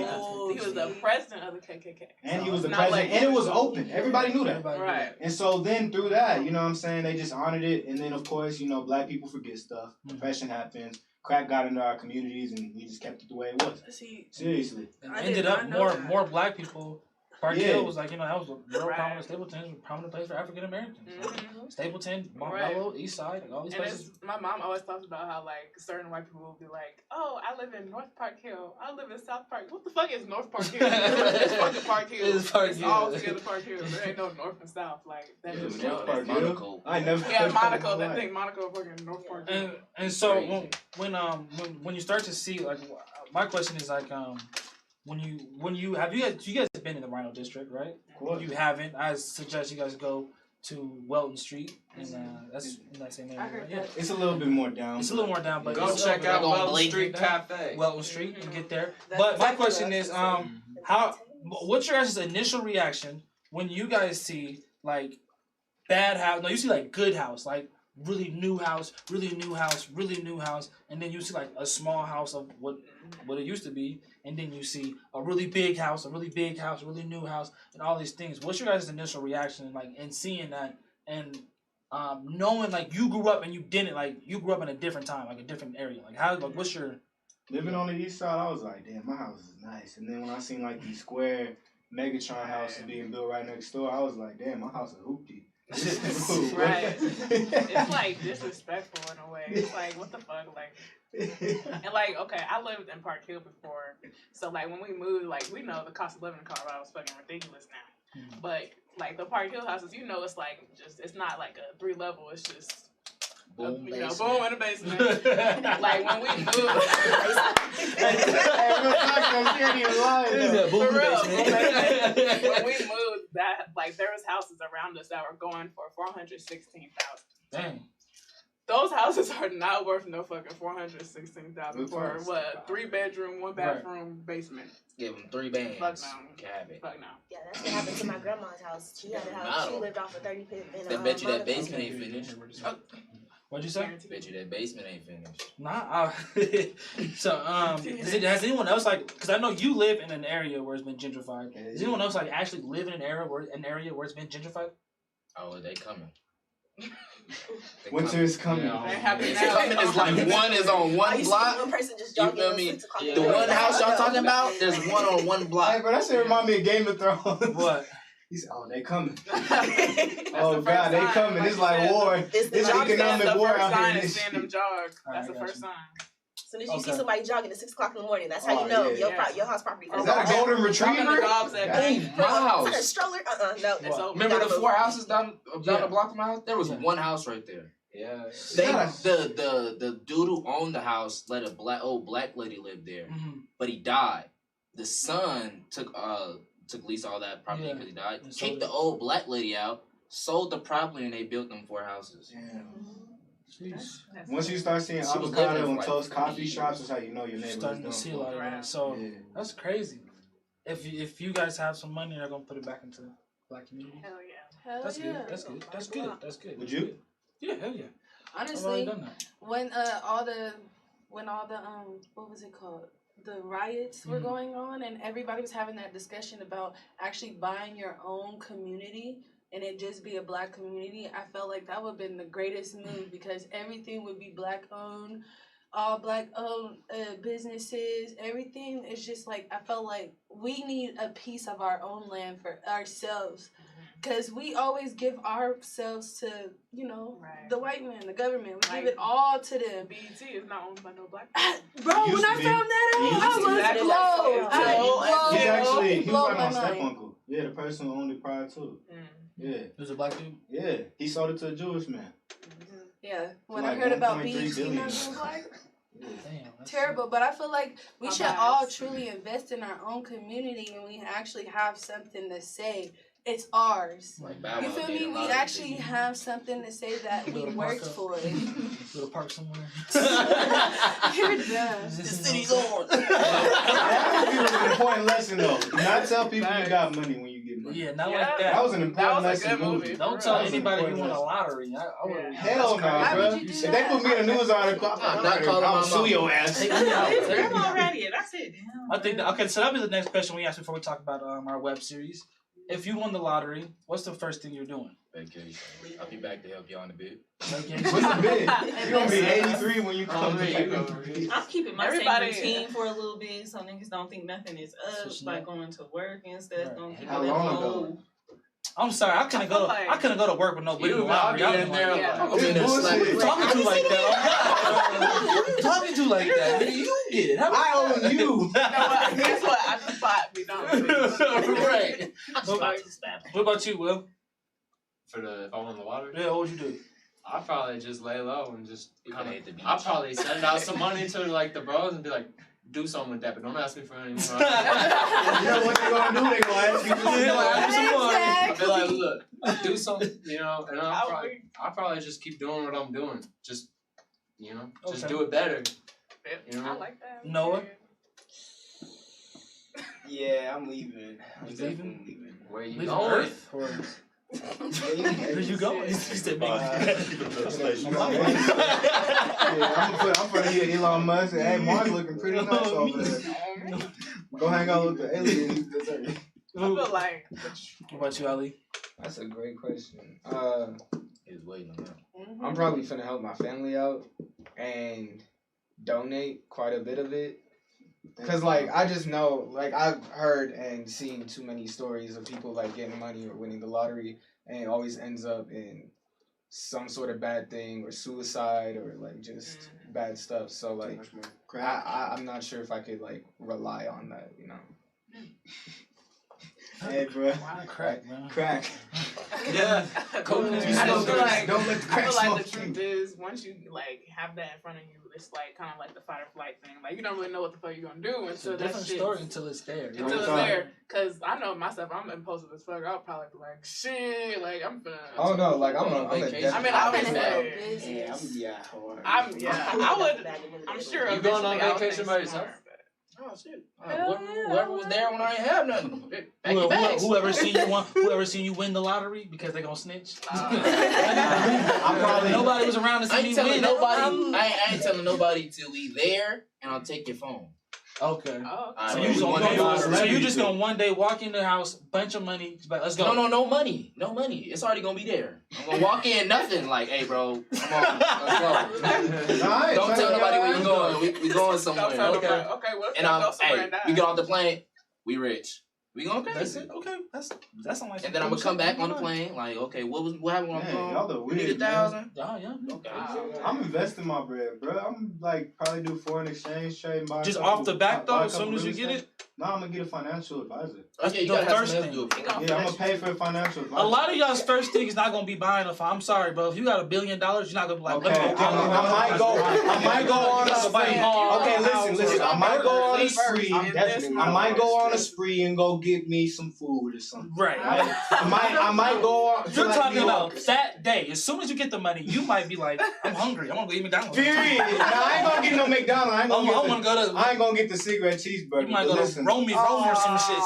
was the president of the KKK. And he was the president, and it was open. Everybody knew that. Right. And so then through that, you know what I'm saying, they just honored it, and then of course, black people forget stuff. Depression happens. Crack got into our communities, and we just kept it the way it was. Seriously. And ended up more black people. Park Hill was like, that was a real prominent Stapleton, was a prominent place for African Americans. Mm-hmm. Stapleton, Montbello, East Side, like all these places. My mom always talks about how like certain white people will be like, "Oh, I live in North Park Hill. I live in South Park." What the fuck is North Park Hill? It's fucking Park Hill. It's all together Park Hill. There ain't no North and South. Like that is North Park Hill. I never. Yeah, Monaco. That thing, Monaco, fucking North Park Hill. And so when you start to see like, my question is like when you guys been in the Rhino District, right? If you haven't, I suggest you guys go to Welton Street, and that's in that same area. I heard right? Yeah. that. It's a little bit more down. It's a little more down, but Go check out Welton Street Cafe. Welton Street, and get there. But my question is, what's your guys' initial reaction when you guys see like bad house? No, you see like good house, like really new house, and then you see like a small house of what it used to be, and then you see a really big house, a really new house, and all these things. What's your guys' initial reaction, like, in seeing that, and knowing like you grew up and you didn't, like, you grew up in a different time, like a different area, like how, like, what's your living on the east side? I was like, damn, my house is nice. And then when I seen like these square Megatron houses being built right next door, I was like, damn, my house is hoopty. Right. It's like disrespectful in a way. It's like, what the fuck, like. And like, okay, I lived in Park Hill before, so like when we moved, like, we know the cost of living in Colorado is fucking ridiculous now. But like the Park Hill houses, you know, it's like it's not like a 3-level. It's just boom in the basement. Like when we moved, for real. When we moved, that like there was houses around us that were going for $416,000. Dang. Those houses are not worth no fucking $416,000 for what? 3-bedroom, 1-bathroom basement. Give them 3 bands. Fuck no. Cabin. Fuck no. Yeah, that's what happened to my grandma's house. She had a house. She lived off of 35th. They bet you that basement ain't finished. What'd you say? Bet you that basement ain't finished. Nah. So has anyone else, like, because I know you live in an area where it's been gentrified. Does anyone else like actually live in an area where it's been gentrified? Oh, they coming. Winter is coming. It's coming. It's like one is on one block. One person just You jogging feel on me? 6 o'clock. The one house y'all talking about, there's one on one block. Hey, bro, that shit remind me of Game of Thrones. What? He said, "Oh, they coming." Oh God, they coming. It's like war. It's economic war out here. The first sign is seeing them jog. That's the first sign. As soon as you see somebody jogging at 6 o'clock in the morning, that's how you know your house property. Is that a golden retriever? Hey, my house. Is that a stroller? No. Remember the 4 houses down the block from my house? There was one house right there. Yeah. The dude who owned the house let a old black lady live there, but he died. The son took lease all that property because he died. Kicked the old black lady out, sold the property, and they built them 4 houses. Damn. Once you start seeing avocado and toast coffee shops, that's how you know your neighborhood's starting to see a lot of that. So that's crazy. If you guys have some money, they're gonna put it back into the black community. Hell yeah. That's good. That's good. Would you? Yeah, hell yeah. Honestly, when all the what was it called? The riots were going on, and everybody was having that discussion about actually buying your own community, and it just be a black community. I felt like that would have been the greatest move because everything would be black owned, all black owned businesses. Everything is just like, I felt like we need a piece of our own land for ourselves. Because we always give ourselves to, the white man, the government. We give it all to them. BET is not owned by no black people. Bro, when I found that out, I was blown. He was like my step-uncle. Yeah, the person who owned it prior to. Yeah. It was a black dude? Yeah. He sold it to a Jewish man. Yeah. When I heard about BET not being black, terrible. But I feel like we should all truly invest in our own community, and we actually have something to say. It's ours. You feel me? We actually have something to say that we worked for. Go to park somewhere. You're done. The city's on. That was an important lesson, though. Do not tell people you got money when you get money. Yeah, not like that. That was an important lesson. Movie. Don't tell anybody you won a lottery. Hell no, bro. If they put me in a news article, I'll sue your ass. I'm already. That's it. I think okay. So that was the next question we asked before we talk about our web series. If you won the lottery, what's the first thing you're doing? Vacation. I'll be back to help you on the bid. Vacation. What's the bid? You're going to be 83 when you come back. I'm keeping my same routine for a little bit so niggas don't think nothing is up, like going to work and stuff. Right. How long ago? I'm sorry, I couldn't go to work with no winning lottery. In there. Talking to like that. Talking to like that. Nigga, you get it. I own you. Guess what? I just bought me don't. Right. What about you, Will? If I won the lottery? Yeah, what would you do? I'd probably just lay low and just I'd probably send out some money to like the bros and be like, do something with that, but don't ask me for any more. You know what they're gonna do? They're gonna ask you for some money. I'll be like, look, do something, and I'll probably just keep doing what I'm doing. Just, just do it better. I like that. Noah? Yeah, I'm leaving. I'm leaving? leaving. Where you Leaving going? Earth? Or... Where you going? He said, I'm gonna hear Elon Musk say, hey, Mars looking pretty nice over there. Go hang out with the aliens. I feel like. What about you, Ali? That's a great question. He's waiting on that. I'm probably finna help my family out and donate quite a bit of it. Cause like I just know, like I've heard and seen too many stories of people like getting money or winning the lottery, and it always ends up in some sort of bad thing or suicide or like just bad stuff. So like I'm not sure if I could like rely on that, Hey, bro. Crack, man. Crack. Yeah. I feel like Don't let the crack smoke the truth is, once you like have that in front of you, it's like kind of like the fight or flight thing. Like you don't really know what the fuck you're gonna do until that shit. Story until it's there. Until it's there, cause I know myself, I'm impulsive as fuck. I'll probably be like, shit, like I'm finna. Oh no, like I'm a vacation. I mean, I'm sure. You going on vacation by yourself? Oh shit! Whoever was there when I ain't have nothing. Whoever seen you win the lottery because they gonna snitch. Nobody was around to see me win. I ain't telling nobody till we there, and I'll take your phone. Okay. So you just gonna one day walk in the house, bunch of money, but let's go. No money. It's already gonna be there. I'm gonna walk in, nothing. Like, hey, bro, come on, let's go. Don't tell nobody where you going. We going somewhere. Okay. And we get off the plane. We rich. We going crazy. That's it. Okay. That's something like. And then I'm gonna come back on the plane. Like, okay, what happened when I'm going? Y'all the weird. You need 1,000. Yeah. Okay. I'm investing my bread, bro. I'm like probably do foreign exchange trade. Just off the back though, as soon as you get it. No, I'm gonna get a financial advisor. Okay, you gotta have something else to do it. Yeah, I'm gonna pay for a financial advisor. A lot of y'all's first thing is not gonna be buying a phone. I'm sorry, bro. If you got $1 billion, you're not gonna be like, okay, I might go on a spree. Okay, listen. I might go on a spree. I might go on a spree and go get me some food or something. Right. I might go on. You're talking about that day. As soon as you get the money, you might be like, I'm hungry. I want to go eat McDonald's. Period. Nah, I ain't gonna get no McDonald's. I ain't gonna get the cigarette cheeseburger. You might go to Romy or some shit.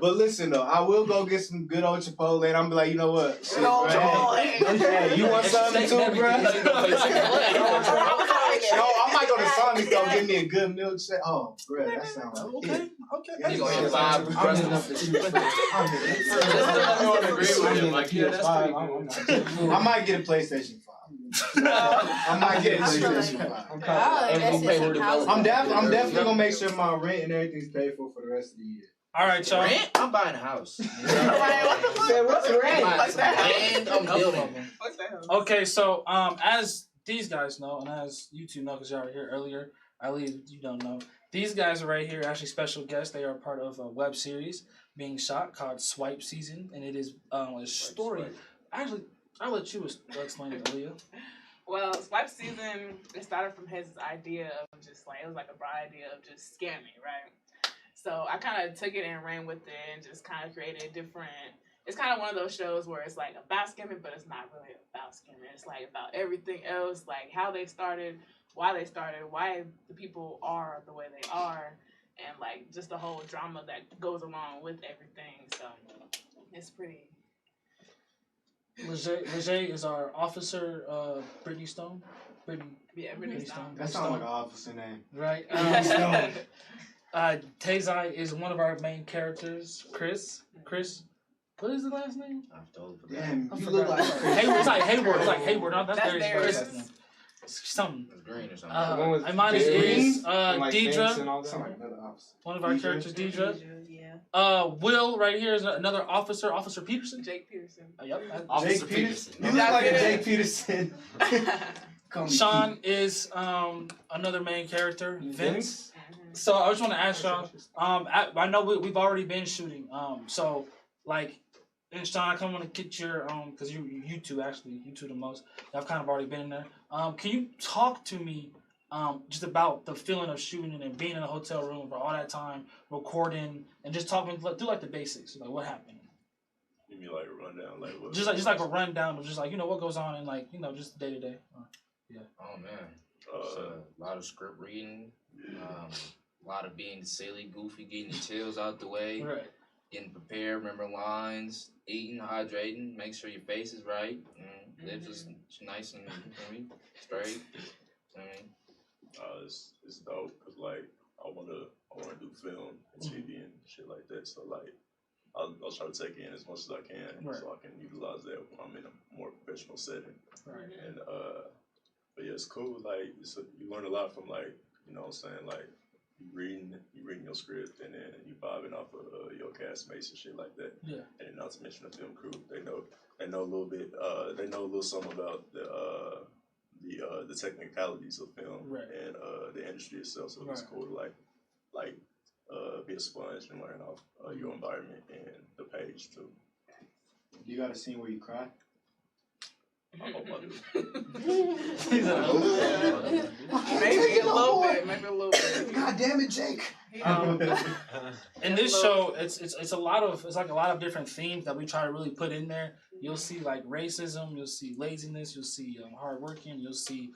But listen though, I will go get some good old Chipotle, and I'm be like, you know what? Shit, hey, you want something too, bro? Yo, I might go to Sonic though, give me a good milkshake. Oh, bro, that sounds okay. You gonna hit 5 brushing up the shoes. I might get a PlayStation 5. I might get a PlayStation 5. I'm definitely gonna make sure my rent and everything's paid for the rest of the year. All right, y'all. Rent? I'm buying a house. What's rent? And I'm building. Okay, so as these guys know, and as you two know, because y'all were here earlier, I believe you don't know. These guys right here are actually special guests. They are part of a web series being shot called Swipe Season, and it is a story. Actually, I'll let you explain it, Aaliyah. Well, Swipe Season, it started from his idea of just like, it was like a broad idea of just scamming, right? So I kind of took it and ran with it and just kind of created different, it's kind of one of those shows where it's like about scamming, but it's not really about scamming. It's like about everything else, like how they started, why the people are the way they are, and like just the whole drama that goes along with everything. So it's pretty. Leger is our officer, Brittany Stone. Brittany Stone. That sounds like an officer name. Right. Tazai is one of our main characters. Chris. What is the last name? Damn, you look like Hayward. It's like Hayward. That's Chris. Something. Green or something. Imanis is Deidre. One of our characters, Deidre. Will right here is another officer, Officer Peterson. Jake Peterson. Yep. Officer Peterson. You look like a Jake Peterson. Sean is another main character, Vince. So I just want to ask y'all. I know we've already been shooting. So like, and Sean, I kind of want to get your because you two the most. Y'all kind of already been in there. Can you talk to me just about the feeling of shooting and being in a hotel room for all that time, recording and just talking through like the basics, like what happened. You mean like a rundown, like what? Just like a rundown of just like what goes on in like just day to day. Yeah. Oh man, a lot of script reading, a lot of being silly, goofy, getting your chills out the way, right. Getting prepared, remember lines, eating, hydrating, make sure your face is right, lips is nice and straight. It's dope because like I wanna do film and TV and shit like that. So like I'll try to take in as much as I can, so I can utilize that when I'm in a more professional setting. Right. And but yeah, it's cool. Like you learn a lot from like what I'm saying, like you reading your script and then you vibing off of your castmates and shit like that. Yeah. And not to mention the film crew, they know a little bit. They know a little something about the technicalities of film and the industry itself. So it's cool to like be a sponge and learn off your environment and the page too. You got a scene where you cry? I hope I do. Maybe a little bit. God damn it, Jake. In this show, it's a lot of different themes that we try to really put in there. You'll see like racism, you'll see laziness, you'll see hard working, you'll see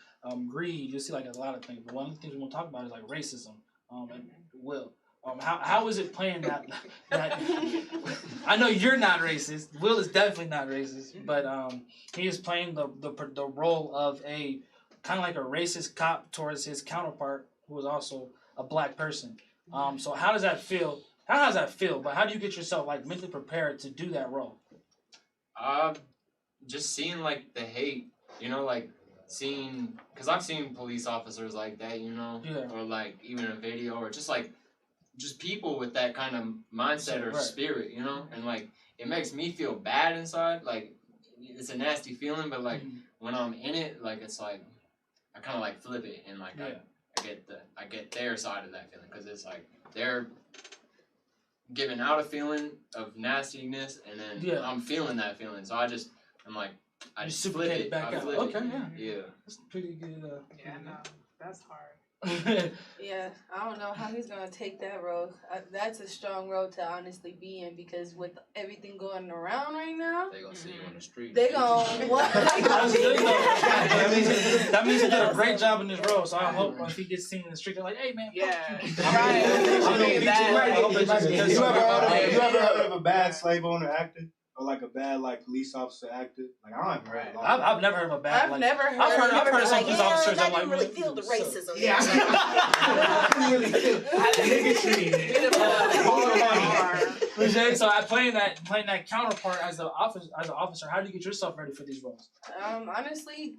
greed, you'll see like a lot of things. But one of the things we're gonna talk about is like racism. And Will, how is it playing that? I know you're not racist. Will is definitely not racist, but he is playing the role of a kind of like a racist cop towards his counterpart, who is also a black person. So how does that feel? How does that feel? But how do you get yourself like mentally prepared to do that role? Just seeing like the hate, like seeing, because I've seen police officers like that, or like even a video, or just people with that kind of mindset or spirit, and like it makes me feel bad inside. Like it's a nasty feeling, but like when I'm in it, like it's like I kind of like flip it and like I get their side of that feeling, because it's like they're giving out a feeling of nastiness, and then I'm feeling that feeling, so I just flip it back out. Okay, yeah. That's pretty good. Yeah, no, that's hard. Yeah, I don't know how he's gonna take that road. That's a strong road to honestly be in, because with everything going around right now, they gonna see you on the street. They gonna what? That means he did a great job in this role. So I hope if he gets seen in the street, they're like, "Hey man, right." You ever heard of a bad slave owner actor? Or like a bad police officer actor? Like I haven't heard. I've never heard of a bad. I've never heard. I've heard of some police officers. I didn't really feel the racism. Yeah, I didn't really feel it. So I playing that counterpart as an officer. How do you get yourself ready for these roles? Honestly,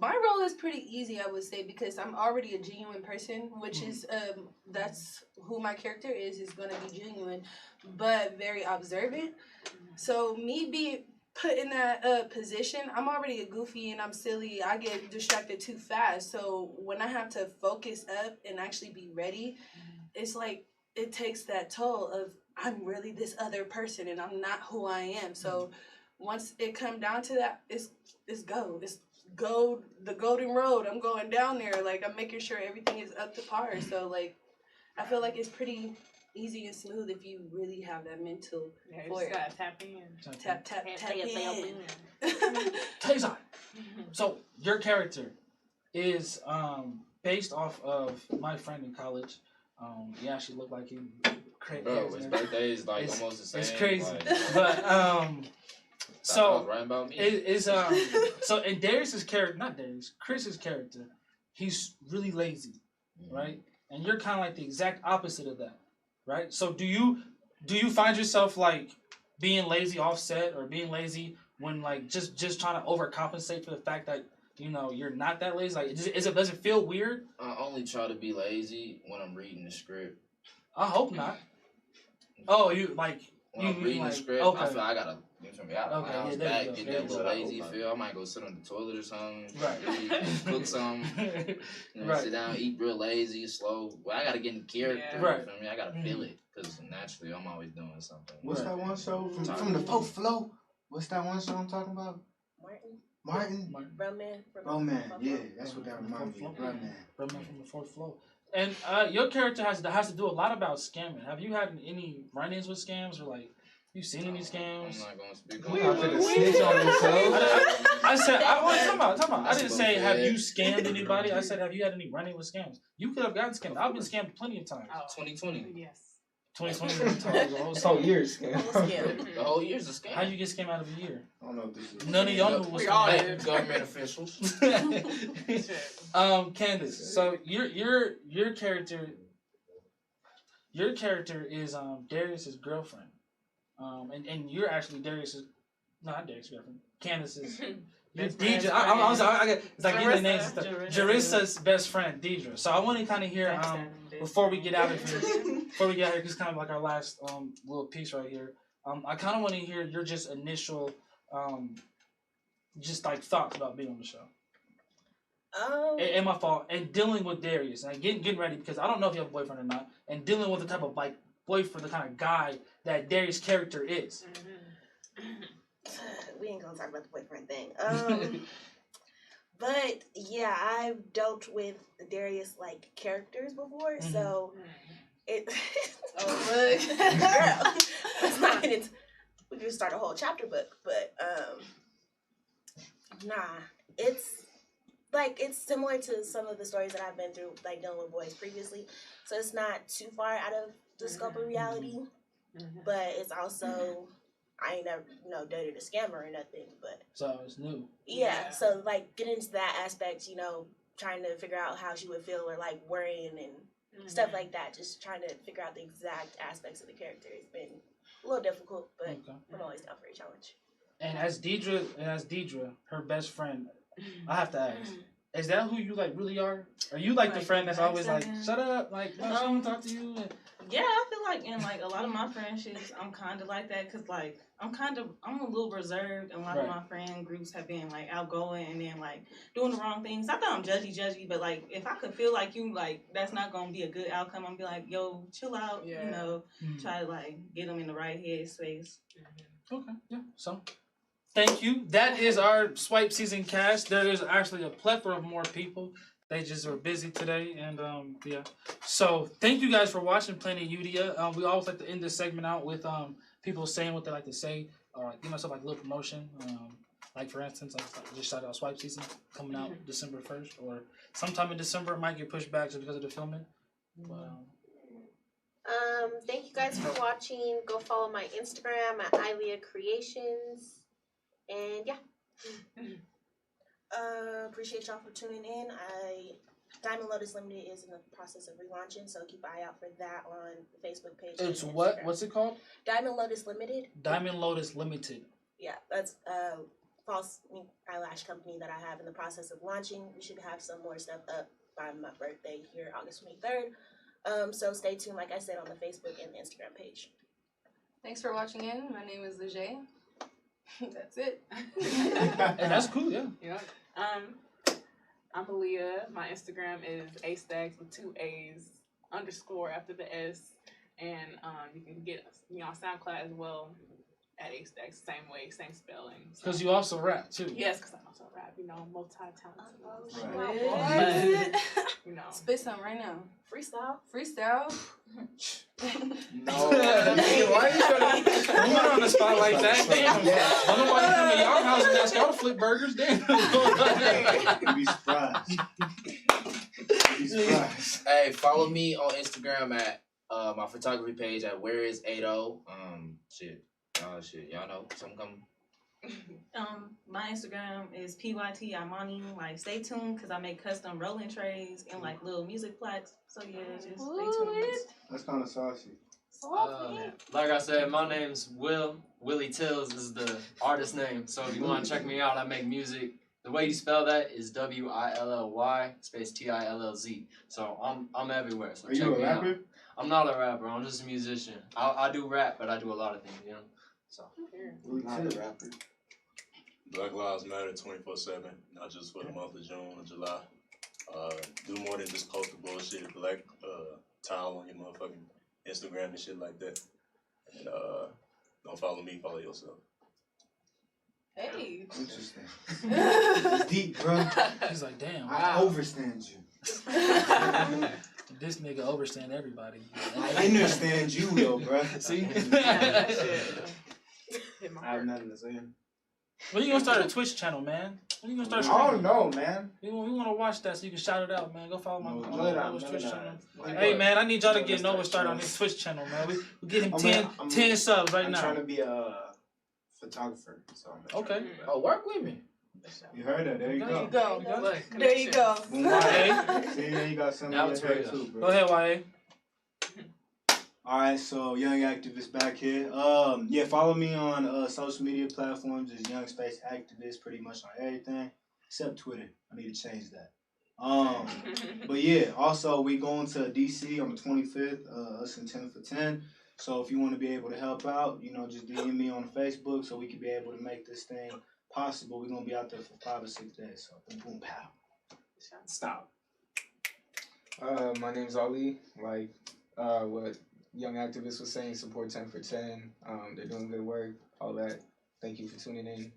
my role is pretty easy, I would say, because I'm already a genuine person, which is that's who my character is gonna be genuine, but very observant. So me being put in that position, I'm already a goofy and I'm silly. I get distracted too fast. So when I have to focus up and actually be ready, it's like it takes that toll of I'm really this other person and I'm not who I am. So once it come down to that, it's go the golden road. I'm going down there. Like I'm making sure everything is up to par. So like I feel like it's pretty easy and smooth if you really have that mental. Yeah, you just gotta tap in. Tap in. Tazon. So your character is based off of my friend in college. He actually looked like him. Bro, his birthday is like almost the same. It's crazy, like, but so right about me. So in Darius's character, not Darius, Chris's character, he's really lazy, right? And you're kind of like the exact opposite of that, right? So do you find yourself like being lazy offset or being lazy when like just trying to overcompensate for the fact that you're not that lazy? Like, does it feel weird? I only try to be lazy when I'm reading the script. I hope not. Oh, you like when I'm reading the script. Okay. I feel I gotta. Bounce back, get that little lazy feel. I might go sit on the toilet or something. Right. Cook something. Sit down, eat real lazy, slow. Well, I gotta get in character. Yeah. Right. I mean, I gotta feel it because naturally I'm always doing something. What's that one show from the folk flow? What's that one show I'm talking about? Martin? Roman. Yeah, that's what that reminds me of. Roman from the fourth floor. And your character has to do a lot about scamming. Have you had any run-ins with scams or like you seen any scams? I'm not gonna speak We on not finna that. snitch on ourselves. I said, talking about. I didn't say have you unfair. scammed anybody. I said have you had any run-in with scams? You could have gotten scammed. I've been scammed plenty of times. 2020. Yes. 2020 This whole year is scam. The whole year's a scam. How you get scammed out of a year? I don't know if this is. None of y'all knew what's We all going did. Government officials. Candace. So your character is Darius's girlfriend. And you're actually Darius's not Darius's girlfriend. Candace's. Deidre. I'm sorry. It's like giving names and stuff. Jarissa's best friend, Deidre. So I want to kind of hear before we get out of here. Before we get out here, because it's kind of like our last little piece right here. I kind of want to hear your just initial, just like thoughts about being on the show. And my fault. And dealing with Darius and getting ready because I don't know if you have a boyfriend or not. And dealing with the type of like boyfriend, the kind of guy that Darius' character is. We ain't gonna talk about the boyfriend thing. But yeah, I've dealt with the Darius like characters before, so it. Girl, let's not get into. We could start a whole chapter book, but it's similar to some of the stories that I've been through, like dealing with boys previously. So it's not too far out of the scope of reality, but it's also. I ain't never, dated a scammer or nothing, but... So it's new. Yeah, so, like, getting into that aspect, trying to figure out how she would feel or, like, worrying and stuff like that. Just trying to figure out the exact aspects of the character. It's been a little difficult, but I'm always down for a challenge. And as Deidre, her best friend, I have to ask, is that who you, like, really are? Are you, like the friend that's always, like, shut up, like, no, she won't talk to you? Yeah, I feel like in, like, a lot of my friendships, I'm kind of like that, because, like, I'm a little reserved, and a lot of my friend groups have been, like, outgoing, and then, like, doing the wrong things. I thought I'm judgy, but, like, if I could feel like you, like, that's not going to be a good outcome, I'm be like, yo, chill out, try to, like, get them in the right headspace. Okay, yeah, so... Thank you. That is our Swipe Season cast. There is actually a plethora of more people. They just are busy today, and yeah. So thank you guys for watching Planet Youdia. We always like to end this segment out with people saying what they like to say, or give myself like a little promotion. Like for instance, I just shot out Swipe Season coming out December 1st, or sometime in December. It might get pushed back just because of the filming. But, thank you guys for watching. Go follow my Instagram at Ilia Creations. And yeah. Appreciate y'all for tuning in. Diamond Lotus Limited is in the process of relaunching, so keep an eye out for that on the Facebook page. it's what? What's it called? Diamond Lotus Limited. Diamond Lotus Limited. Yeah, that's a false eyelash company that I have in the process of launching. We should have some more stuff up by my birthday here, August 23rd. So stay tuned, like I said, on the Facebook and the Instagram page. Thanks for watching in. My name is Leger. That's it. And that's cool, yeah. I'm Aaliyah. My Instagram is astacks with 2 A's _ after the S. And you can get me on SoundCloud as well at astacks, same way, same spelling. Because you also rap too. Yes, because I also rap. Multi-talented. Spit some right now. Freestyle. No. Why are you trying to put her on the spot like that? Damn. Don't nobody come to y'all house and ask y'all to flip burgers. Damn. You'd be surprised. Hey, follow me on Instagram at my photography page at whereis80. Y'all know something coming. My Instagram is PYT Imani. Like, stay tuned because I make custom rolling trays and like little music plaques. So yeah, just stay tuned. That's kind of saucy. Like I said, my name's Will. Willie Tills is the artist name. So if you want to check me out, I make music. The way you spell that is WILLY space TILLZ. So I'm everywhere. So Are check you a me rapper? out. I'm not a rapper. I'm just a musician. I do rap, but I do a lot of things. So. Not a rapper. Black Lives Matter 24/7, not just for the month of June or July. Do more than just post the bullshit. Black towel on your motherfucking Instagram and shit like that. And don't follow me, follow yourself. Hey. Interesting. It's deep, bro. He's like, damn. I overstand you. This nigga overstand everybody. I understand you, though, bro. See? I have nothing to say. When you gonna start a Twitch channel, man? When you gonna start I streaming? don't know, man. We want to watch that so you can shout it out, man. Go follow my Noah's Twitch channel. Hey, Hey, man, I need y'all to get Noah started on his Twitch channel, man. We get him 10 subs right now. I'm trying to be a photographer. So okay. Oh, work with me. You heard that. There you go. There you go. See, there you got something in your head too, bro. Go ahead, YA. Alright, so Young Activist back here. Yeah, follow me on social media platforms as Young Space Activist, pretty much on everything except Twitter. I need to change that. But yeah, also we going to DC on the 25th, us in 10 for 10. So if you want to be able to help out, you know, just DM me on Facebook so we can be able to make this thing possible. We're gonna be out there for 5 or 6 days. So boom, boom, pow. Stop. My name's Ali. Like what Young Activist was saying, support 10 for 10. They're doing good work, all that. Thank you for tuning in.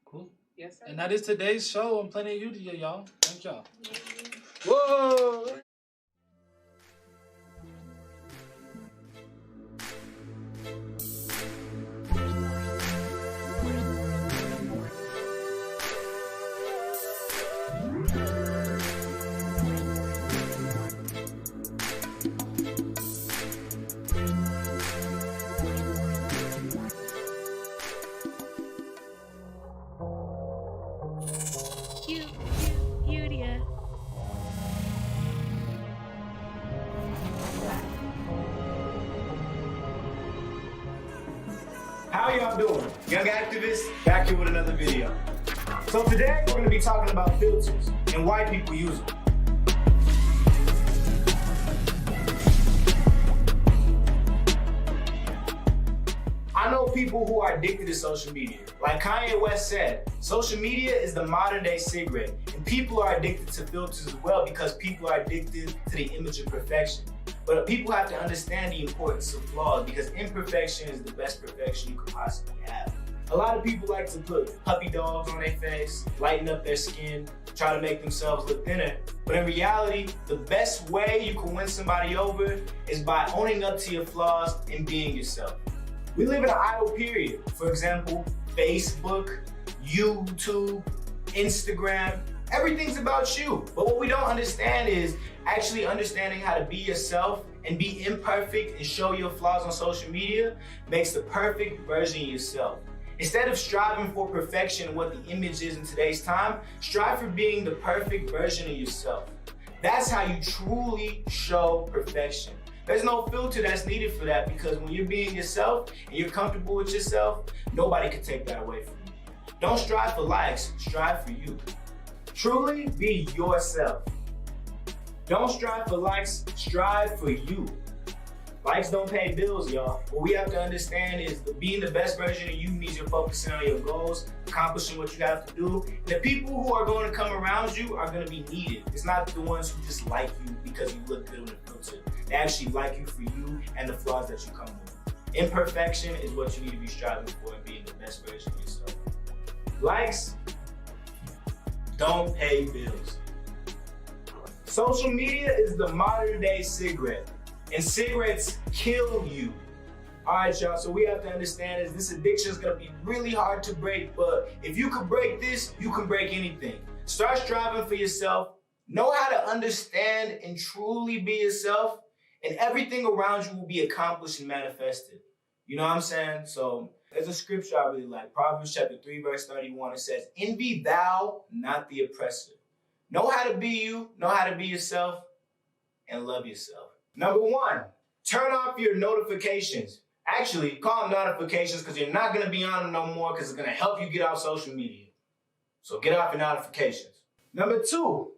Cool. Yes, sir. And that is today's show on Planet Youdia, y'all. Thank y'all. Whoa! Youdia. How y'all doing? Young Activists, back here with another video. So today we're going to be talking about filters and why people use them. I know people who are addicted to social media. Like Kanye West said, social media is the modern day cigarette, and people are addicted to filters as well because people are addicted to the image of perfection. But people have to understand the importance of flaws because imperfection is the best perfection you could possibly have. A lot of people like to put puppy dogs on their face, lighten up their skin, try to make themselves look thinner. But in reality, the best way you can win somebody over is by owning up to your flaws and being yourself. We live in an idle period. For example, Facebook, YouTube, Instagram, everything's about you. But what we don't understand is actually understanding how to be yourself and be imperfect and show your flaws on social media makes the perfect version of yourself. Instead of striving for perfection and what the image is in today's time, strive for being the perfect version of yourself. That's how you truly show perfection. There's no filter that's needed for that because when you're being yourself and you're comfortable with yourself, nobody can take that away from you. Don't strive for likes, strive for you. Truly be yourself. Don't strive for likes, strive for you. Likes don't pay bills, y'all. What we have to understand is that being the best version of you means you're focusing on your goals, accomplishing what you have to do. And the people who are going to come around you are going to be needed. It's not the ones who just like you because you look good on the filter. They actually like you for you and the flaws that you come with. Imperfection is what you need to be striving for and being the best version of yourself. Likes don't pay bills. Social media is the modern day cigarette. And cigarettes kill you. All right, y'all, so we have to understand is this addiction is gonna be really hard to break, but if you can break this, you can break anything. Start striving for yourself, know how to understand and truly be yourself, and everything around you will be accomplished and manifested. You know what I'm saying? So there's a scripture I really like, Proverbs chapter 3, verse 31. It says, envy thou, not the oppressor. Know how to be you, know how to be yourself, and love yourself. Number 1, turn off your notifications. Actually, call them notifications because you're not going to be on them no more because it's going to help you get off social media. So get off your notifications. Number 2,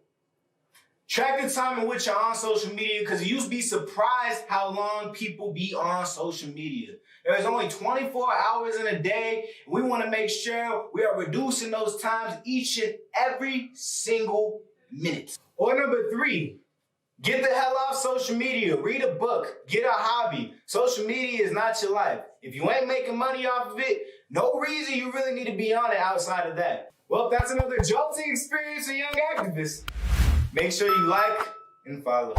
track the time in which you're on social media because you'd be surprised how long people be on social media. There's only 24 hours in a day, and we want to make sure we are reducing those times each and every single minute. Or number 3, get the hell off social media. Read a book. Get a hobby. Social media is not your life. If you ain't making money off of it, No reason you really need to be on it outside of that. Well, that's another jolting experience for young activists. Make sure you like and follow.